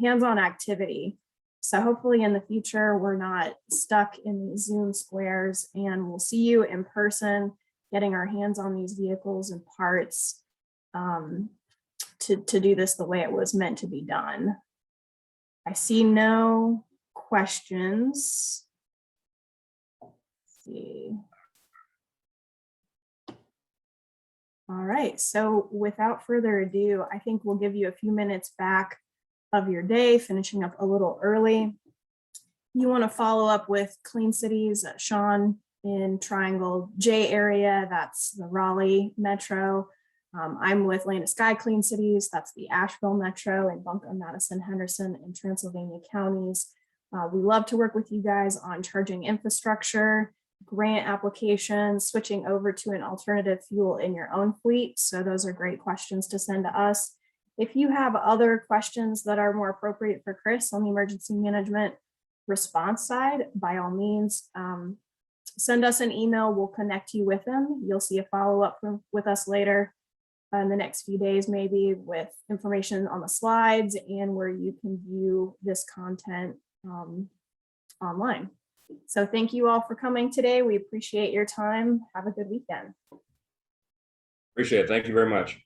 hands-on activity. So hopefully in the future, we're not stuck in these Zoom squares and we'll see you in person, getting our hands on these vehicles and parts to do this the way it was meant to be done. I see no questions. Let's see. All right, so without further ado, I think we'll give you a few minutes back of your day, finishing up a little early. You want to follow up with Clean Cities, Sean in Triangle J area, that's the Raleigh Metro. I'm with Land of Sky Clean Cities, that's the Asheville Metro, and Buncombe, Madison, Henderson, and Transylvania counties. We love to work with you guys on charging infrastructure, grant applications, switching over to an alternative fuel in your own fleet. So those are great questions to send to us. If you have other questions that are more appropriate for Chris on the emergency management response side, by all means, send us an email. We'll connect you with them. You'll see a follow-up with us later in the next few days, maybe with information on the slides and where you can view this content online. So thank you all for coming today. We appreciate your time. Have a good weekend. Appreciate it. Thank you very much.